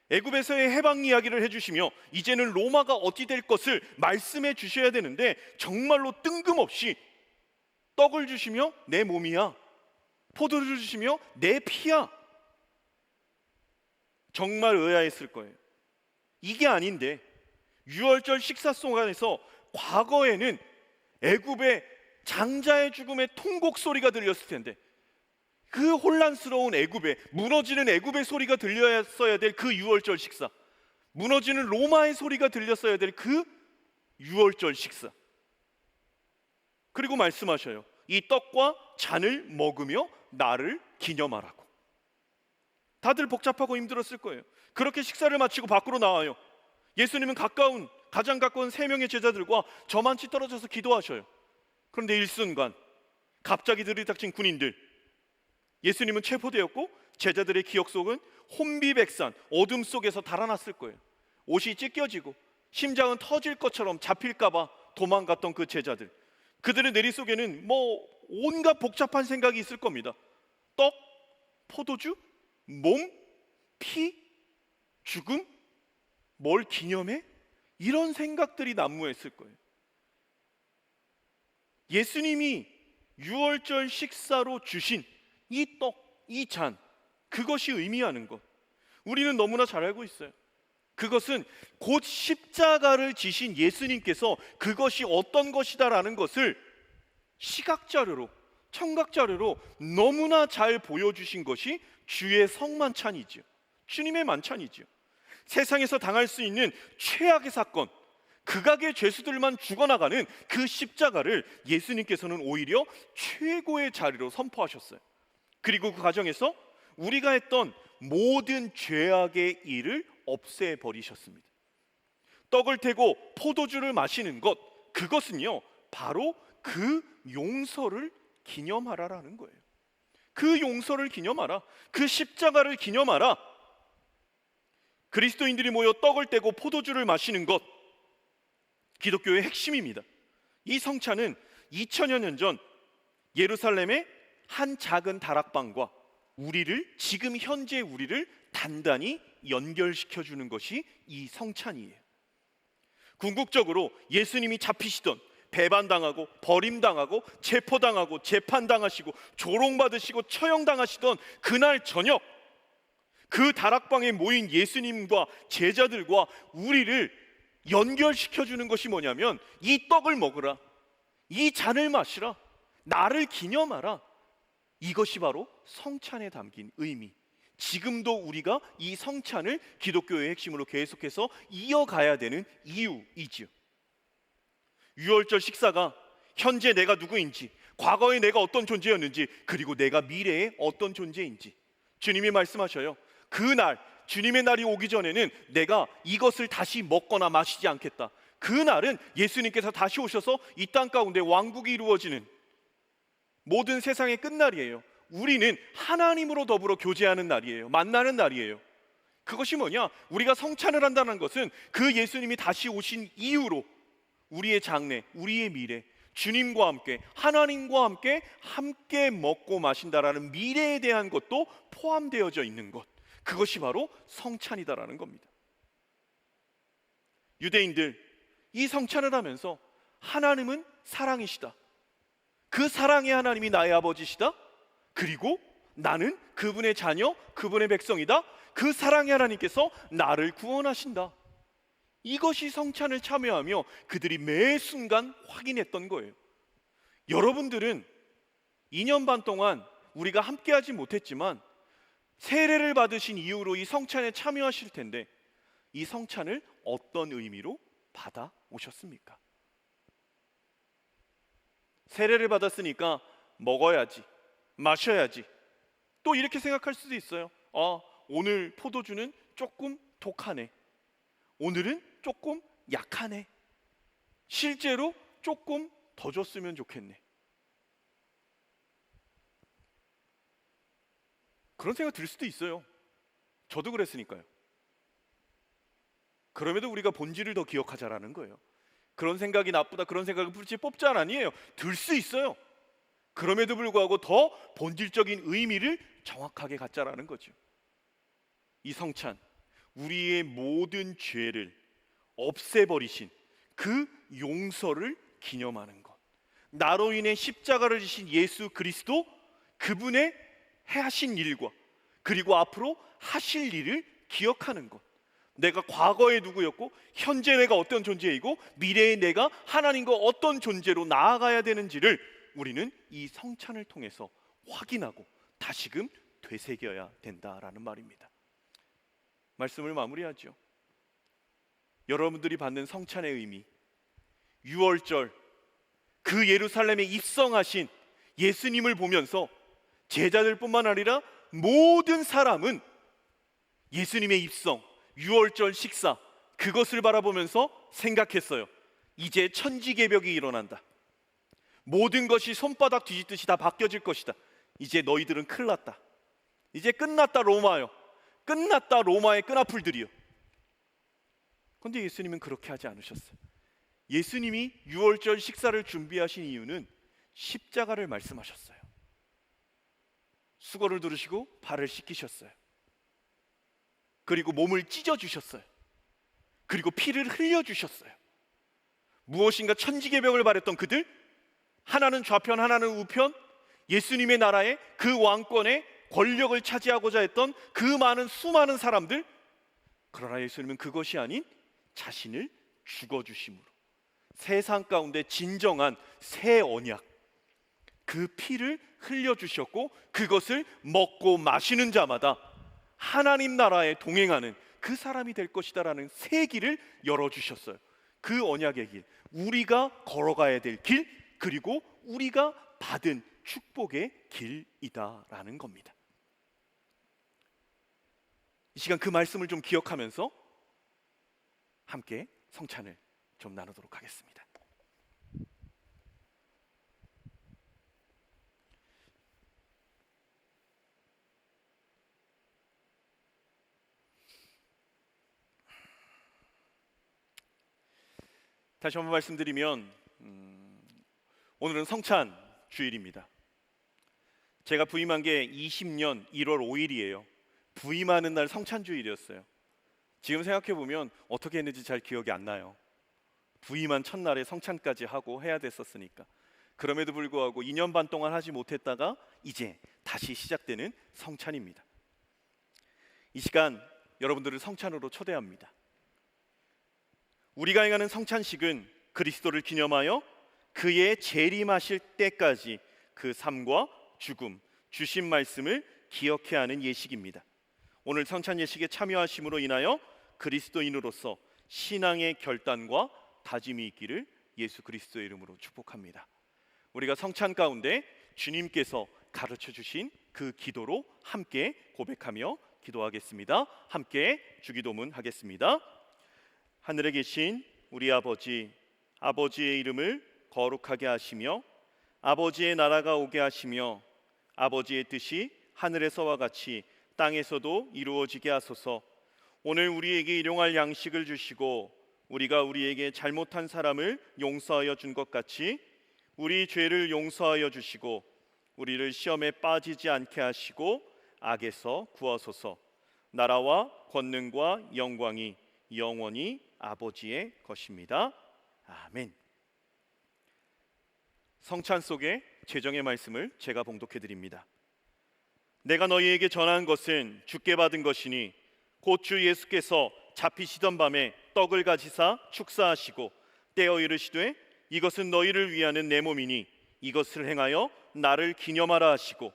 애굽에서의 해방 이야기를 해주시며 이제는 로마가 어찌 될 것을 말씀해 주셔야 되는데 정말로 뜬금없이 떡을 주시며 내 몸이야, 포도주를 주시며 내 피야. 정말 의아했을 거예요. 이게 아닌데 유월절 식사 속안에서 과거에는 애굽의 장자의 죽음의 통곡 소리가 들렸을 텐데, 그 혼란스러운 애굽에, 무너지는 애굽의 소리가 들렸어야 될 그 유월절 식사, 무너지는 로마의 소리가 들렸어야 될 그 유월절 식사. 그리고 말씀하셔요. 이 떡과 잔을 먹으며 나를 기념하라고. 다들 복잡하고 힘들었을 거예요. 그렇게 식사를 마치고 밖으로 나와요. 예수님은 가장 가까운 3명의 제자들과 저만치 떨어져서 기도하셔요. 그런데 일순간 갑자기 들이닥친 군인들, 예수님은 체포되었고 제자들의 기억 속은 혼비백산, 어둠 속에서 달아났을 거예요. 옷이 찢겨지고 심장은 터질 것처럼 잡힐까봐 도망갔던 그 제자들, 그들의 내리 속에는 온갖 복잡한 생각이 있을 겁니다. 떡, 포도주, 몸, 피, 죽음, 뭘 기념해? 이런 생각들이 난무했을 거예요. 예수님이 유월절 식사로 주신 이 떡, 이 잔, 그것이 의미하는 것, 우리는 너무나 잘 알고 있어요. 그것은 곧 십자가를 지신 예수님께서 그것이 어떤 것이다라는 것을 시각자료로, 청각자료로 너무나 잘 보여주신 것이 주의 성만찬이지요. 주님의 만찬이지요. 세상에서 당할 수 있는 최악의 사건, 극악의 죄수들만 죽어나가는 그 십자가를 예수님께서는 오히려 최고의 자리로 선포하셨어요. 그리고 그 과정에서 우리가 했던 모든 죄악의 일을 없애버리셨습니다. 떡을 태고 포도주를 마시는 것, 그것은요 바로 그 용서를 기념하라라는 거예요. 그 용서를 기념하라, 그 십자가를 기념하라. 그리스도인들이 모여 떡을 떼고 포도주를 마시는 것, 기독교의 핵심입니다. 이 성찬은 2000여 년 전 예루살렘의 한 작은 다락방과 지금 현재 우리를 단단히 연결시켜 주는 것이 이 성찬이에요. 궁극적으로 예수님이 잡히시던, 배반당하고 버림당하고 체포당하고 재판당하시고 조롱받으시고 처형당하시던 그날 저녁, 그 다락방에 모인 예수님과 제자들과 우리를 연결시켜 주는 것이 뭐냐면, 이 떡을 먹으라, 이 잔을 마시라, 나를 기념하라. 이것이 바로 성찬에 담긴 의미, 지금도 우리가 이 성찬을 기독교의 핵심으로 계속해서 이어가야 되는 이유이지요. 유월절 식사가 현재 내가 누구인지, 과거에 내가 어떤 존재였는지, 그리고 내가 미래에 어떤 존재인지 주님이 말씀하셔요. 그날, 주님의 날이 오기 전에는 내가 이것을 다시 먹거나 마시지 않겠다. 그날은 예수님께서 다시 오셔서 이 땅 가운데 왕국이 이루어지는 모든 세상의 끝날이에요. 우리는 하나님으로 더불어 교제하는 날이에요. 만나는 날이에요. 그것이 뭐냐? 우리가 성찬을 한다는 것은 그 예수님이 다시 오신 이후로 우리의 장래, 우리의 미래, 주님과 함께, 하나님과 함께 먹고 마신다라는 미래에 대한 것도 포함되어져 있는 것, 그것이 바로 성찬이다라는 겁니다. 유대인들, 이 성찬을 하면서 하나님은 사랑이시다, 그 사랑의 하나님이 나의 아버지시다, 그리고 나는 그분의 자녀, 그분의 백성이다. 그 사랑의 하나님께서 나를 구원하신다. 이것이 성찬을 참여하며 그들이 매 순간 확인했던 거예요. 여러분들은 2년 반 동안 우리가 함께하지 못했지만 세례를 받으신 이후로 이 성찬에 참여하실 텐데 이 성찬을 어떤 의미로 받아 오셨습니까? 세례를 받았으니까 먹어야지, 마셔야지. 또 이렇게 생각할 수도 있어요. 오늘 포도주는 조금 독하네. 오늘은 조금 약하네. 실제로 조금 더 줬으면 좋겠네. 그런 생각 들 수도 있어요. 저도 그랬으니까요. 그럼에도 우리가 본질을 더 기억하자라는 거예요. 그런 생각이 나쁘다, 그런 생각을 뽑자 아니에요. 들 수 있어요. 그럼에도 불구하고 더 본질적인 의미를 정확하게 갖자라는 거죠. 이 성찬, 우리의 모든 죄를 없애버리신 그 용서를 기념하는 것. 나로 인해 십자가를 지신 예수 그리스도, 그분의 하신 일과 그리고 앞으로 하실 일을 기억하는 것. 내가 과거의 누구였고 현재 내가 어떤 존재이고 미래의 내가 하나님과 어떤 존재로 나아가야 되는지를 우리는 이 성찬을 통해서 확인하고 다시금 되새겨야 된다라는 말입니다. 말씀을 마무리하죠. 여러분들이 받는 성찬의 의미, 6월절 그 예루살렘에 입성하신 예수님을 보면서 제자들뿐만 아니라 모든 사람은 예수님의 입성, 6월절 식사, 그것을 바라보면서 생각했어요. 이제 천지개벽이 일어난다. 모든 것이 손바닥 뒤집듯이 다 바뀌어질 것이다. 이제 너희들은 큰일 났다. 이제 끝났다 로마요. 끝났다 로마의 끈아풀들이요. 그런데 예수님은 그렇게 하지 않으셨어요. 예수님이 6월절 식사를 준비하신 이유는 십자가를 말씀하셨어요. 수고를 두르시고 발을 씻기셨어요. 그리고 몸을 찢어주셨어요. 그리고 피를 흘려주셨어요. 무엇인가 천지개벽을 바랬던 그들, 하나는 좌편 하나는 우편, 예수님의 나라의 그 왕권의 권력을 차지하고자 했던 그 많은 수많은 사람들, 그러나 예수님은 그것이 아닌 자신을 죽어주심으로 세상 가운데 진정한 새 언약, 그 피를 흘려주셨고 그것을 먹고 마시는 자마다 하나님 나라에 동행하는 그 사람이 될 것이다라는 새 길을 열어주셨어요. 그 언약의 길, 우리가 걸어가야 될 길, 그리고 우리가 받은 축복의 길이다라는 겁니다. 이 시간 그 말씀을 좀 기억하면서 함께 성찬을 좀 나누도록 하겠습니다. 다시 한번 말씀드리면 오늘은 성찬 주일입니다. 제가 부임한 게 20년 1월 5일이에요. 부임하는 날 성찬 주일이었어요. 지금 생각해보면 어떻게 했는지 잘 기억이 안 나요. 부임한 첫날에 성찬까지 하고 해야 됐었으니까. 그럼에도 불구하고 2년 반 동안 하지 못했다가 이제 다시 시작되는 성찬입니다. 이 시간 여러분들을 성찬으로 초대합니다. 우리가 행하는 성찬식은 그리스도를 기념하여 그의 재림하실 때까지 그 삶과 죽음, 주신 말씀을 기억해야 하는 예식입니다. 오늘 성찬 예식에 참여하심으로 인하여 그리스도인으로서 신앙의 결단과 다짐이 있기를 예수 그리스도의 이름으로 축복합니다. 우리가 성찬 가운데 주님께서 가르쳐 주신 그 기도로 함께 고백하며 기도하겠습니다. 함께 주기도문 하겠습니다. 하늘에 계신 우리 아버지, 아버지의 이름을 거룩하게 하시며 아버지의 나라가 오게 하시며 아버지의 뜻이 하늘에서와 같이 땅에서도 이루어지게 하소서. 오늘 우리에게 일용할 양식을 주시고 우리가 우리에게 잘못한 사람을 용서하여 준 것 같이 우리 죄를 용서하여 주시고 우리를 시험에 빠지지 않게 하시고 악에서 구하소서. 나라와 권능과 영광이 영원히 아버지의 것입니다. 아멘. 성찬 속의 제정의 말씀을 제가 봉독해 드립니다. 내가 너희에게 전한 것은 주께 받은 것이니 곧 주 예수께서 잡히시던 밤에 떡을 가지사 축사하시고 떼어 이르시되 이것은 너희를 위하는 내 몸이니 이것을 행하여 나를 기념하라 하시고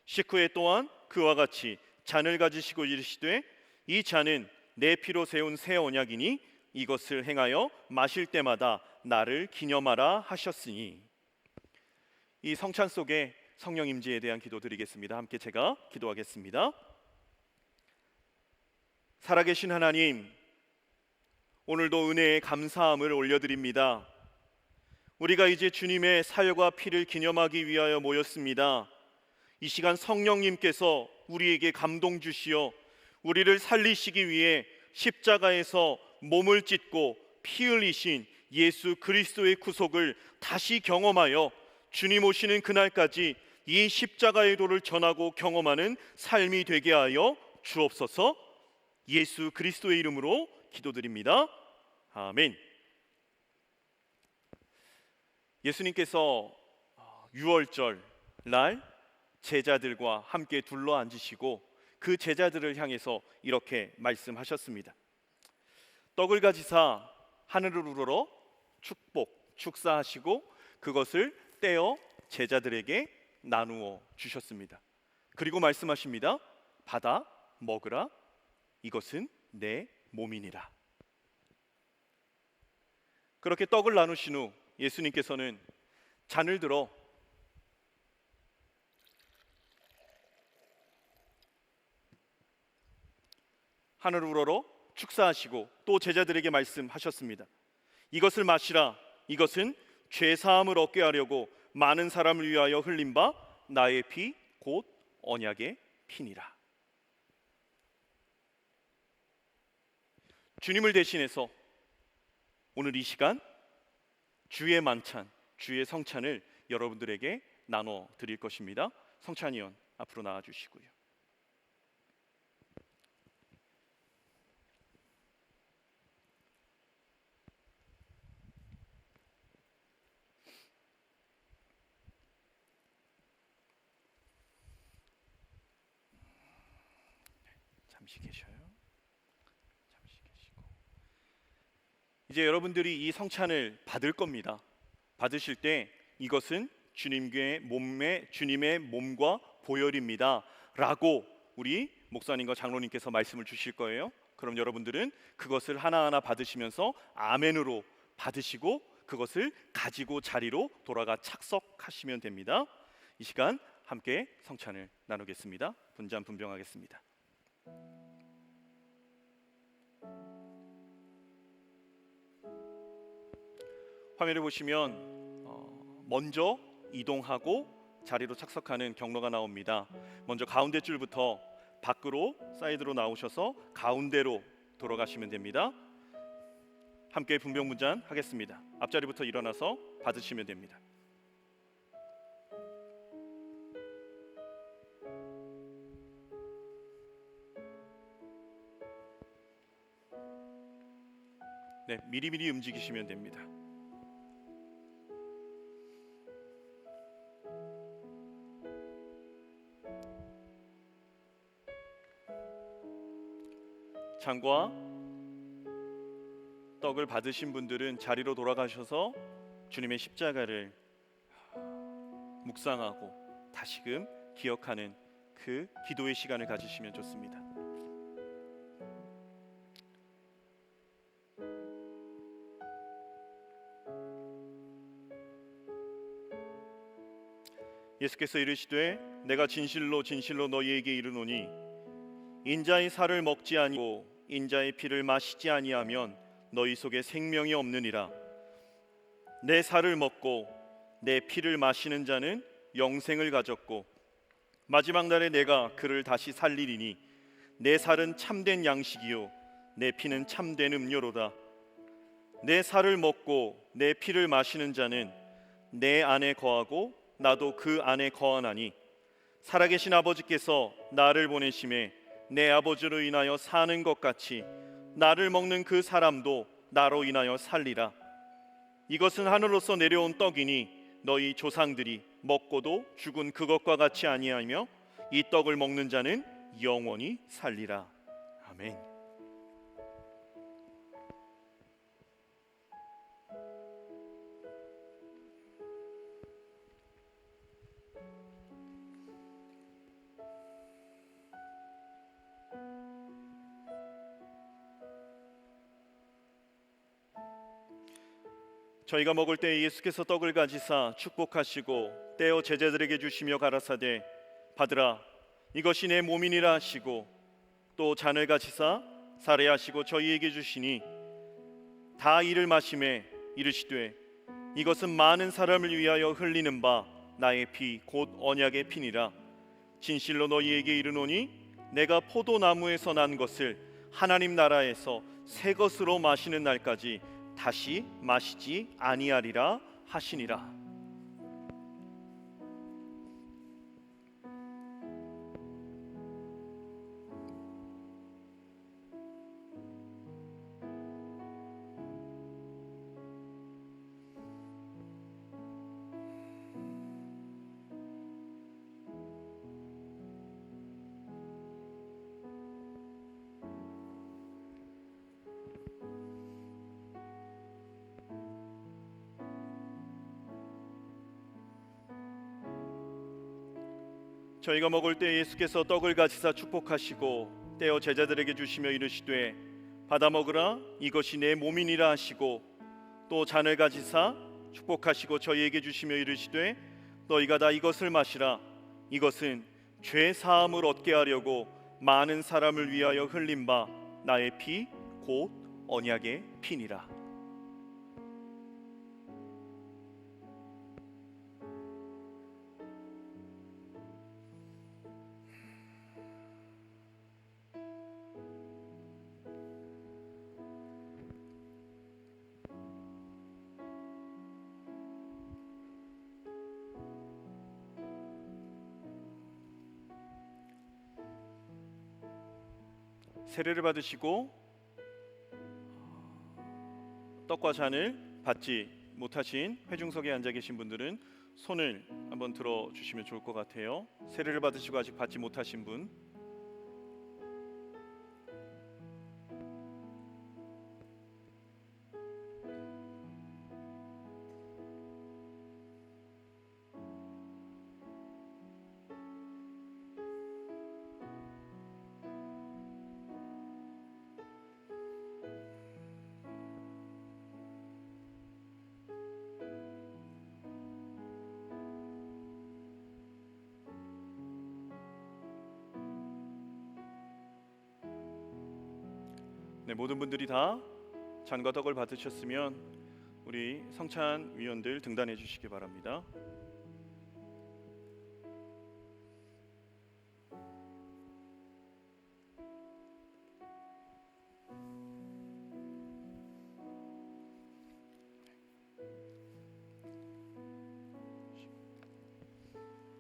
식후에 또한 그와 같이 잔을 가지시고 이르시되 이 잔은 내 피로 세운 새 언약이니 이것을 행하여 마실 때마다 나를 기념하라 하셨으니. 이 성찬 속에 성령 임재에 대한 기도 드리겠습니다. 함께 제가 기도하겠습니다. 살아계신 하나님, 오늘도 은혜에 감사함을 올려드립니다. 우리가 이제 주님의 살과 피를 기념하기 위하여 모였습니다. 이 시간 성령님께서 우리에게 감동 주시어 우리를 살리시기 위해 십자가에서 몸을 찢고 피 흘리신 예수 그리스도의 구속을 다시 경험하여 주님 오시는 그날까지 이 십자가의 도를 전하고 경험하는 삶이 되게 하여 주옵소서. 예수 그리스도의 이름으로 기도드립니다. 아멘. 예수님께서 유월절 날 제자들과 함께 둘러 앉으시고 그 제자들을 향해서 이렇게 말씀하셨습니다. 떡을 가지사 하늘을 우러러 축사하시고 그것을 떼어 제자들에게 나누어 주셨습니다. 그리고 말씀하십니다. 받아 먹으라. 이것은 내 몸이니라. 그렇게 떡을 나누신 후 예수님께서는 잔을 들어 하늘을 우러러 축사하시고 또 제자들에게 말씀하셨습니다. 이것을 마시라. 이것은 죄 사함을 얻게 하려고 많은 사람을 위하여 흘린 바 나의 피 곧 언약의 피니라. 주님을 대신해서 오늘 이 시간 주의 만찬, 주의 성찬을 여러분들에게 나눠 드릴 것입니다. 성찬위원 앞으로 나와 주시고요. 잠시 계셔요. 잠시 계시고 이제 여러분들이 이 성찬을 받을 겁니다. 받으실 때 이것은 주님의 몸과 보혈입니다 라고 우리 목사님과 장로님께서 말씀을 주실 거예요. 그럼 여러분들은 그것을 하나하나 받으시면서 아멘으로 받으시고 그것을 가지고 자리로 돌아가 착석하시면 됩니다. 이 시간 함께 성찬을 나누겠습니다. 분잔 분병하겠습니다. 화면을 보시면 먼저 이동하고 자리로 착석하는 경로가 나옵니다. 먼저 가운데 줄부터 밖으로 사이드로 나오셔서 가운데로 돌아가시면 됩니다. 함께 분병분잔 하겠습니다. 앞자리부터 일어나서 받으시면 됩니다. 네, 미리미리 움직이시면 됩니다. 잔과 떡을 받으신 분들은 자리로 돌아가셔서 주님의 십자가를 묵상하고 다시금 기억하는 그 기도의 시간을 가지시면 좋습니다. 예수께서 이르시되 내가 진실로 진실로 너희에게 이르노니 인자의 살을 먹지 아니고 인자의 피를 마시지 아니하면 너희 속에 생명이 없느니라. 내 살을 먹고 내 피를 마시는 자는 영생을 가졌고 마지막 날에 내가 그를 다시 살리리니 내 살은 참된 양식이요 내 피는 참된 음료로다. 내 살을 먹고 내 피를 마시는 자는 내 안에 거하고 나도 그 안에 거하나니 살아계신 아버지께서 나를 보내심에 내 아버지로 인하여 사는 것 같이 나를 먹는 그 사람도 나로 인하여 살리라. 이것은 하늘로서 내려온 떡이니 너희 조상들이 먹고도 죽은 그것과 같이 아니하며 이 떡을 먹는 자는 영원히 살리라. 아멘. 저희가 먹을 때 예수께서 떡을 가지사 축복하시고 떼어 제자들에게 주시며 가라사대 받으라 이것이 내 몸이니라 하시고 또 잔을 가지사 사례하시고 저희에게 주시니 다 이를 마시매 이르시되 이것은 많은 사람을 위하여 흘리는 바 나의 피 곧 언약의 피니라. 진실로 너희에게 이르노니 내가 포도나무에서 난 것을 하나님 나라에서 새 것으로 마시는 날까지 다시 마시지 아니하리라 하시니라. 저희가 먹을 때 예수께서 떡을 가지사 축복하시고 떼어 제자들에게 주시며 이르시되 받아 먹으라 이것이 내 몸이니라 하시고 또 잔을 가지사 축복하시고 저희에게 주시며 이르시되 너희가 다 이것을 마시라 이것은 죄 사함을 얻게 하려고 많은 사람을 위하여 흘린 바 나의 피 곧 언약의 피니라. 세례를 받으시고 떡과 잔을 받지 못하신 회중석에 앉아 계신 분들은 손을 한번 들어 주시면 좋을 것 같아요. 세례를 받으시고 아직 받지 못하신 분. 네, 모든 분들이 다 잔과 떡을 받으셨으면 우리 성찬 위원들 등단해 주시기 바랍니다.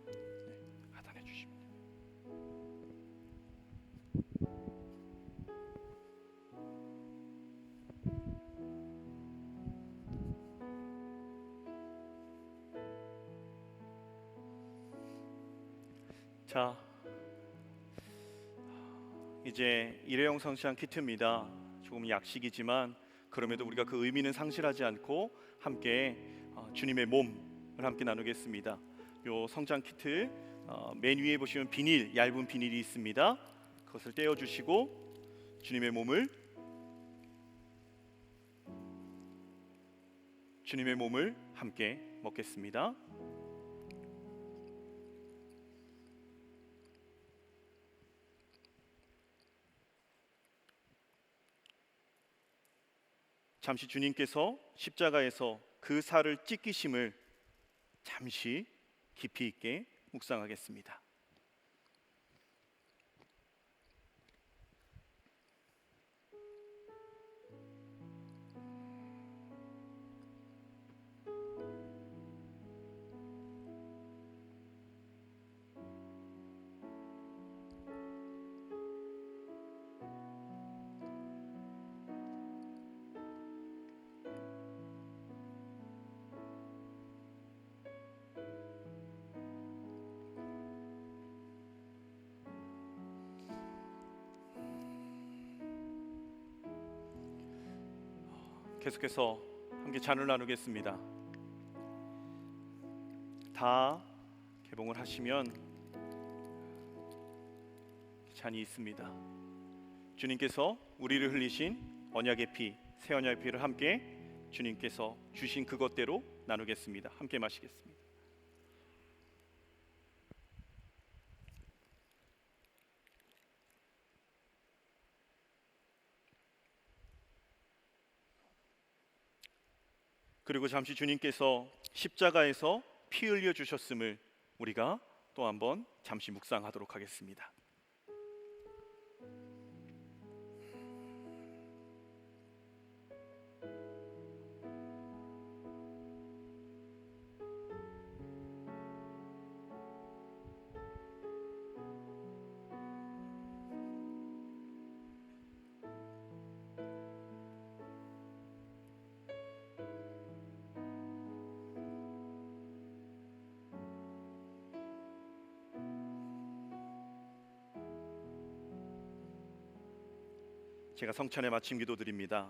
네, 하단해 주시면 돼요. 자, 이제 일회용 성찬 키트입니다. 조금 약식이지만 그럼에도 우리가 그 의미는 상실하지 않고 함께 주님의 몸을 함께 나누겠습니다. 요 성찬 키트 맨 위에 보시면 비닐, 얇은 비닐이 있습니다. 그것을 떼어 주시고 주님의 몸을 함께 먹겠습니다. 잠시 주님께서 십자가에서 그 살을 찢기심을 잠시 깊이 있게 묵상하겠습니다. 계속해서 함께 잔을 나누겠습니다. 다 개봉을 하시면 잔이 있습니다. 주님께서 우리를 흘리신 언약의 피, 새 언약의 피를 함께 주님께서 주신 그것대로 나누겠습니다. 함께 마시겠습니다. 그리고 잠시 주님께서 십자가에서 피 흘려 주셨음을 우리가 또 한번 잠시 묵상하도록 하겠습니다. 제가 성찬의 마침 기도드립니다.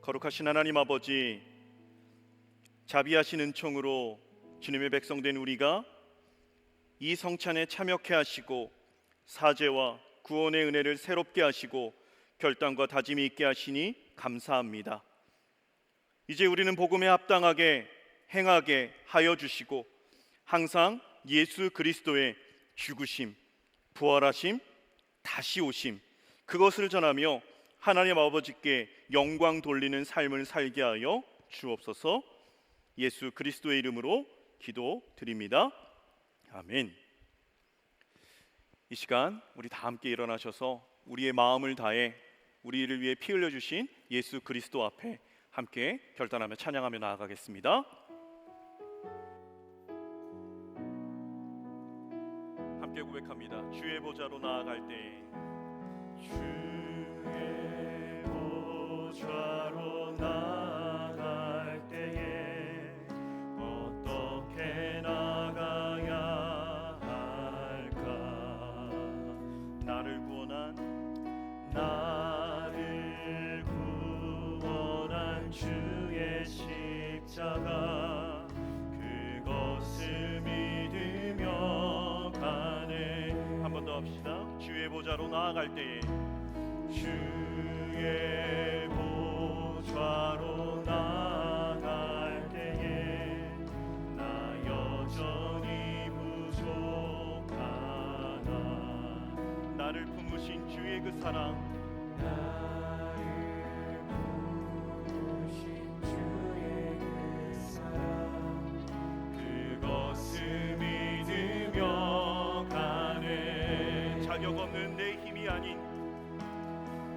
거룩하신 하나님 아버지, 자비하신 은총으로 주님의 백성된 우리가 이 성찬에 참여케 하시고 사죄와 구원의 은혜를 새롭게 하시고 결단과 다짐이 있게 하시니 감사합니다. 이제 우리는 복음에 합당하게 행하게 하여 주시고 항상 예수 그리스도의 죽으심, 부활하심, 다시 오심, 그것을 전하며 하나님 아버지께 영광 돌리는 삶을 살게 하여 주옵소서. 예수 그리스도의 이름으로 기도드립니다. 아멘. 이 시간 우리 다 함께 일어나셔서 우리의 마음을 다해 우리를 위해 피 흘려 주신 예수 그리스도 앞에 함께 결단하며 찬양하며 나아가겠습니다. 함께 고백합니다. 주의 보좌로 나아갈 때 주의 보좌로 나아갈 때에 어떻게 나가야 할까? 나를 구원한 주의 십자가, 그것을 믿으며 가네. 한 번 더 합시다. 주의 보좌로 나아갈 때에 주의 보좌로 나아갈 때에 나 여전히 부족하나. 나를 품으신 주의 그 사랑, 나를 품으신 주의 그 사랑, 그것을 믿으며 가네. 자격 없는 내 힘이 아닌,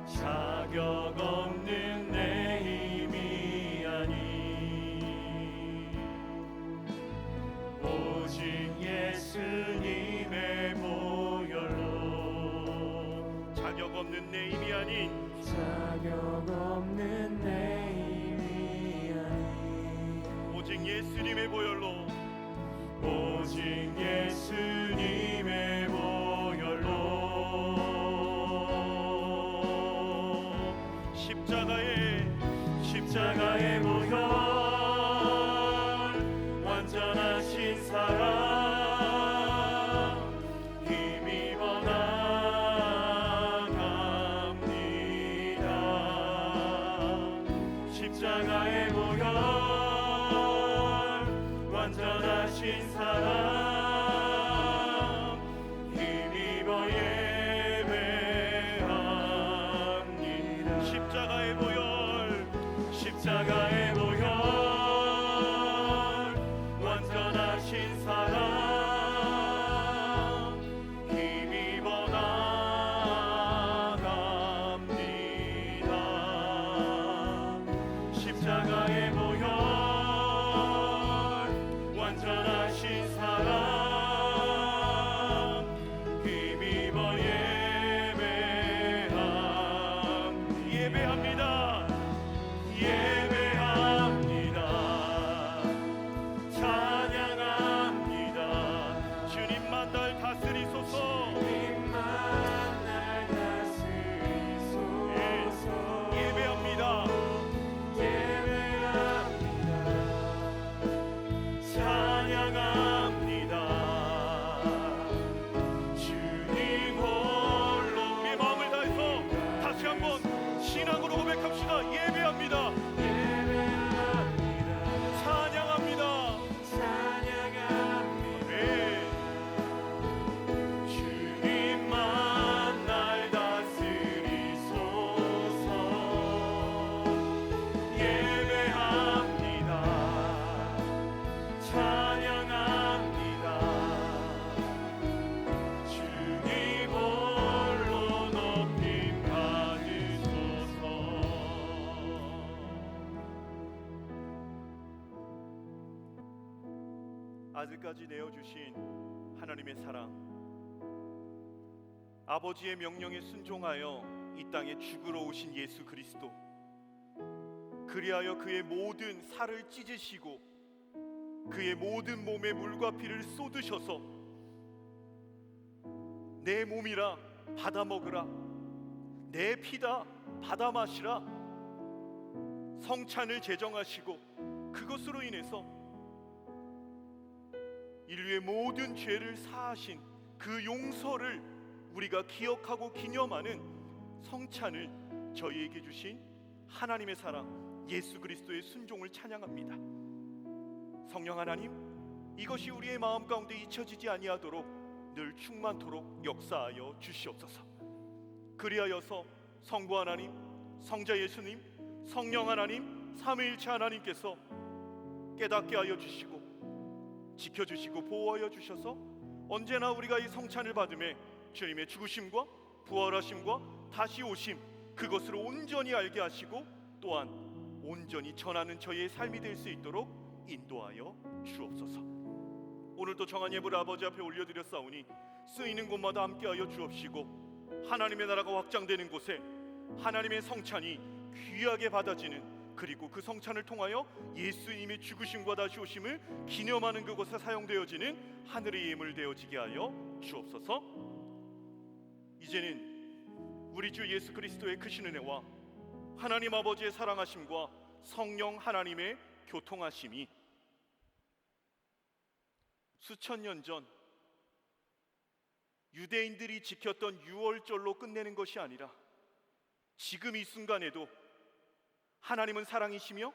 자격 없는 내 힘이 아닌, 오직 예수님의 보혈로. 자격 없는 내 힘이 아닌, 자격 없는 내 힘이 아닌, 오직 예수님의 보혈로, 오직 예수님의 보혈로. 십자가의 보혈, 완전하신 사랑, 힘입어 나갑니다. 십자가의 보혈, 완전하신 사랑, 힘입어 예배합니다. 십자가의 보혈, 십자가의 보혈, 완전하신 사랑, 힘입어 나갑니다. 십자가의 보혈, 완전하신 사랑, 힘입어 예배합니다. 찬양합니다. 주님만 날 다스리소서. 예배합니다. 아들까지 내어주신 하나님의 사랑, 아버지의 명령에 순종하여 이 땅에 죽으러 오신 예수 그리스도, 그리하여 그의 모든 살을 찢으시고 그의 모든 몸에 물과 피를 쏟으셔서 내 몸이라 받아 먹으라, 내 피다 받아 마시라 성찬을 제정하시고 그것으로 인해서 인류의 모든 죄를 사하신 그 용서를 우리가 기억하고 기념하는 성찬을 저희에게 주신 하나님의 사랑 예수 그리스도의 순종을 찬양합니다. 성령 하나님, 이것이 우리의 마음 가운데 잊혀지지 아니하도록 늘 충만토록 역사하여 주시옵소서. 그리하여서 성부 하나님, 성자 예수님, 성령 하나님, 삼위일체 하나님께서 깨닫게 하여 주시고 지켜주시고 보호하여 주셔서 언제나 우리가 이 성찬을 받음에 주님의 죽으심과 부활하심과 다시 오심, 그것을 온전히 알게 하시고 또한 온전히 전하는 저희의 삶이 될 수 있도록 인도하여 주옵소서. 오늘도 정한 예불 아버지 앞에 올려드렸사오니 쓰이는 곳마다 함께하여 주옵시고 하나님의 나라가 확장되는 곳에 하나님의 성찬이 귀하게 받아지는, 그리고 그 성찬을 통하여 예수님의 죽으심과 다시 오심을 기념하는 그곳에 사용되어지는 하늘의 예물 되어지게 하여 주옵소서. 이제는 우리 주 예수 그리스도의 크신 은혜와 하나님 아버지의 사랑하심과 성령 하나님의 교통하심이 수천 년 전 유대인들이 지켰던 유월절로 끝내는 것이 아니라 지금 이 순간에도 하나님은 사랑이시며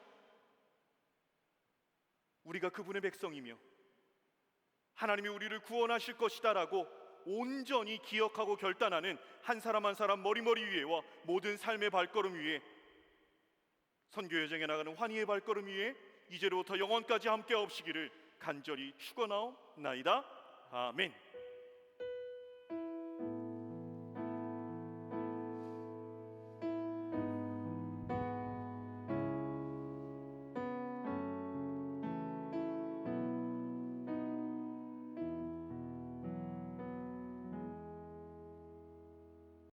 우리가 그분의 백성이며 하나님이 우리를 구원하실 것이다 라고 온전히 기억하고 결단하는 한 사람 한 사람 머리머리 위에와 모든 삶의 발걸음 위에, 선교 여정에 나가는 환희의 발걸음 위에 이제로부터 영원까지 함께 하옵시기를 간절히 축원하옵나이다. 아멘.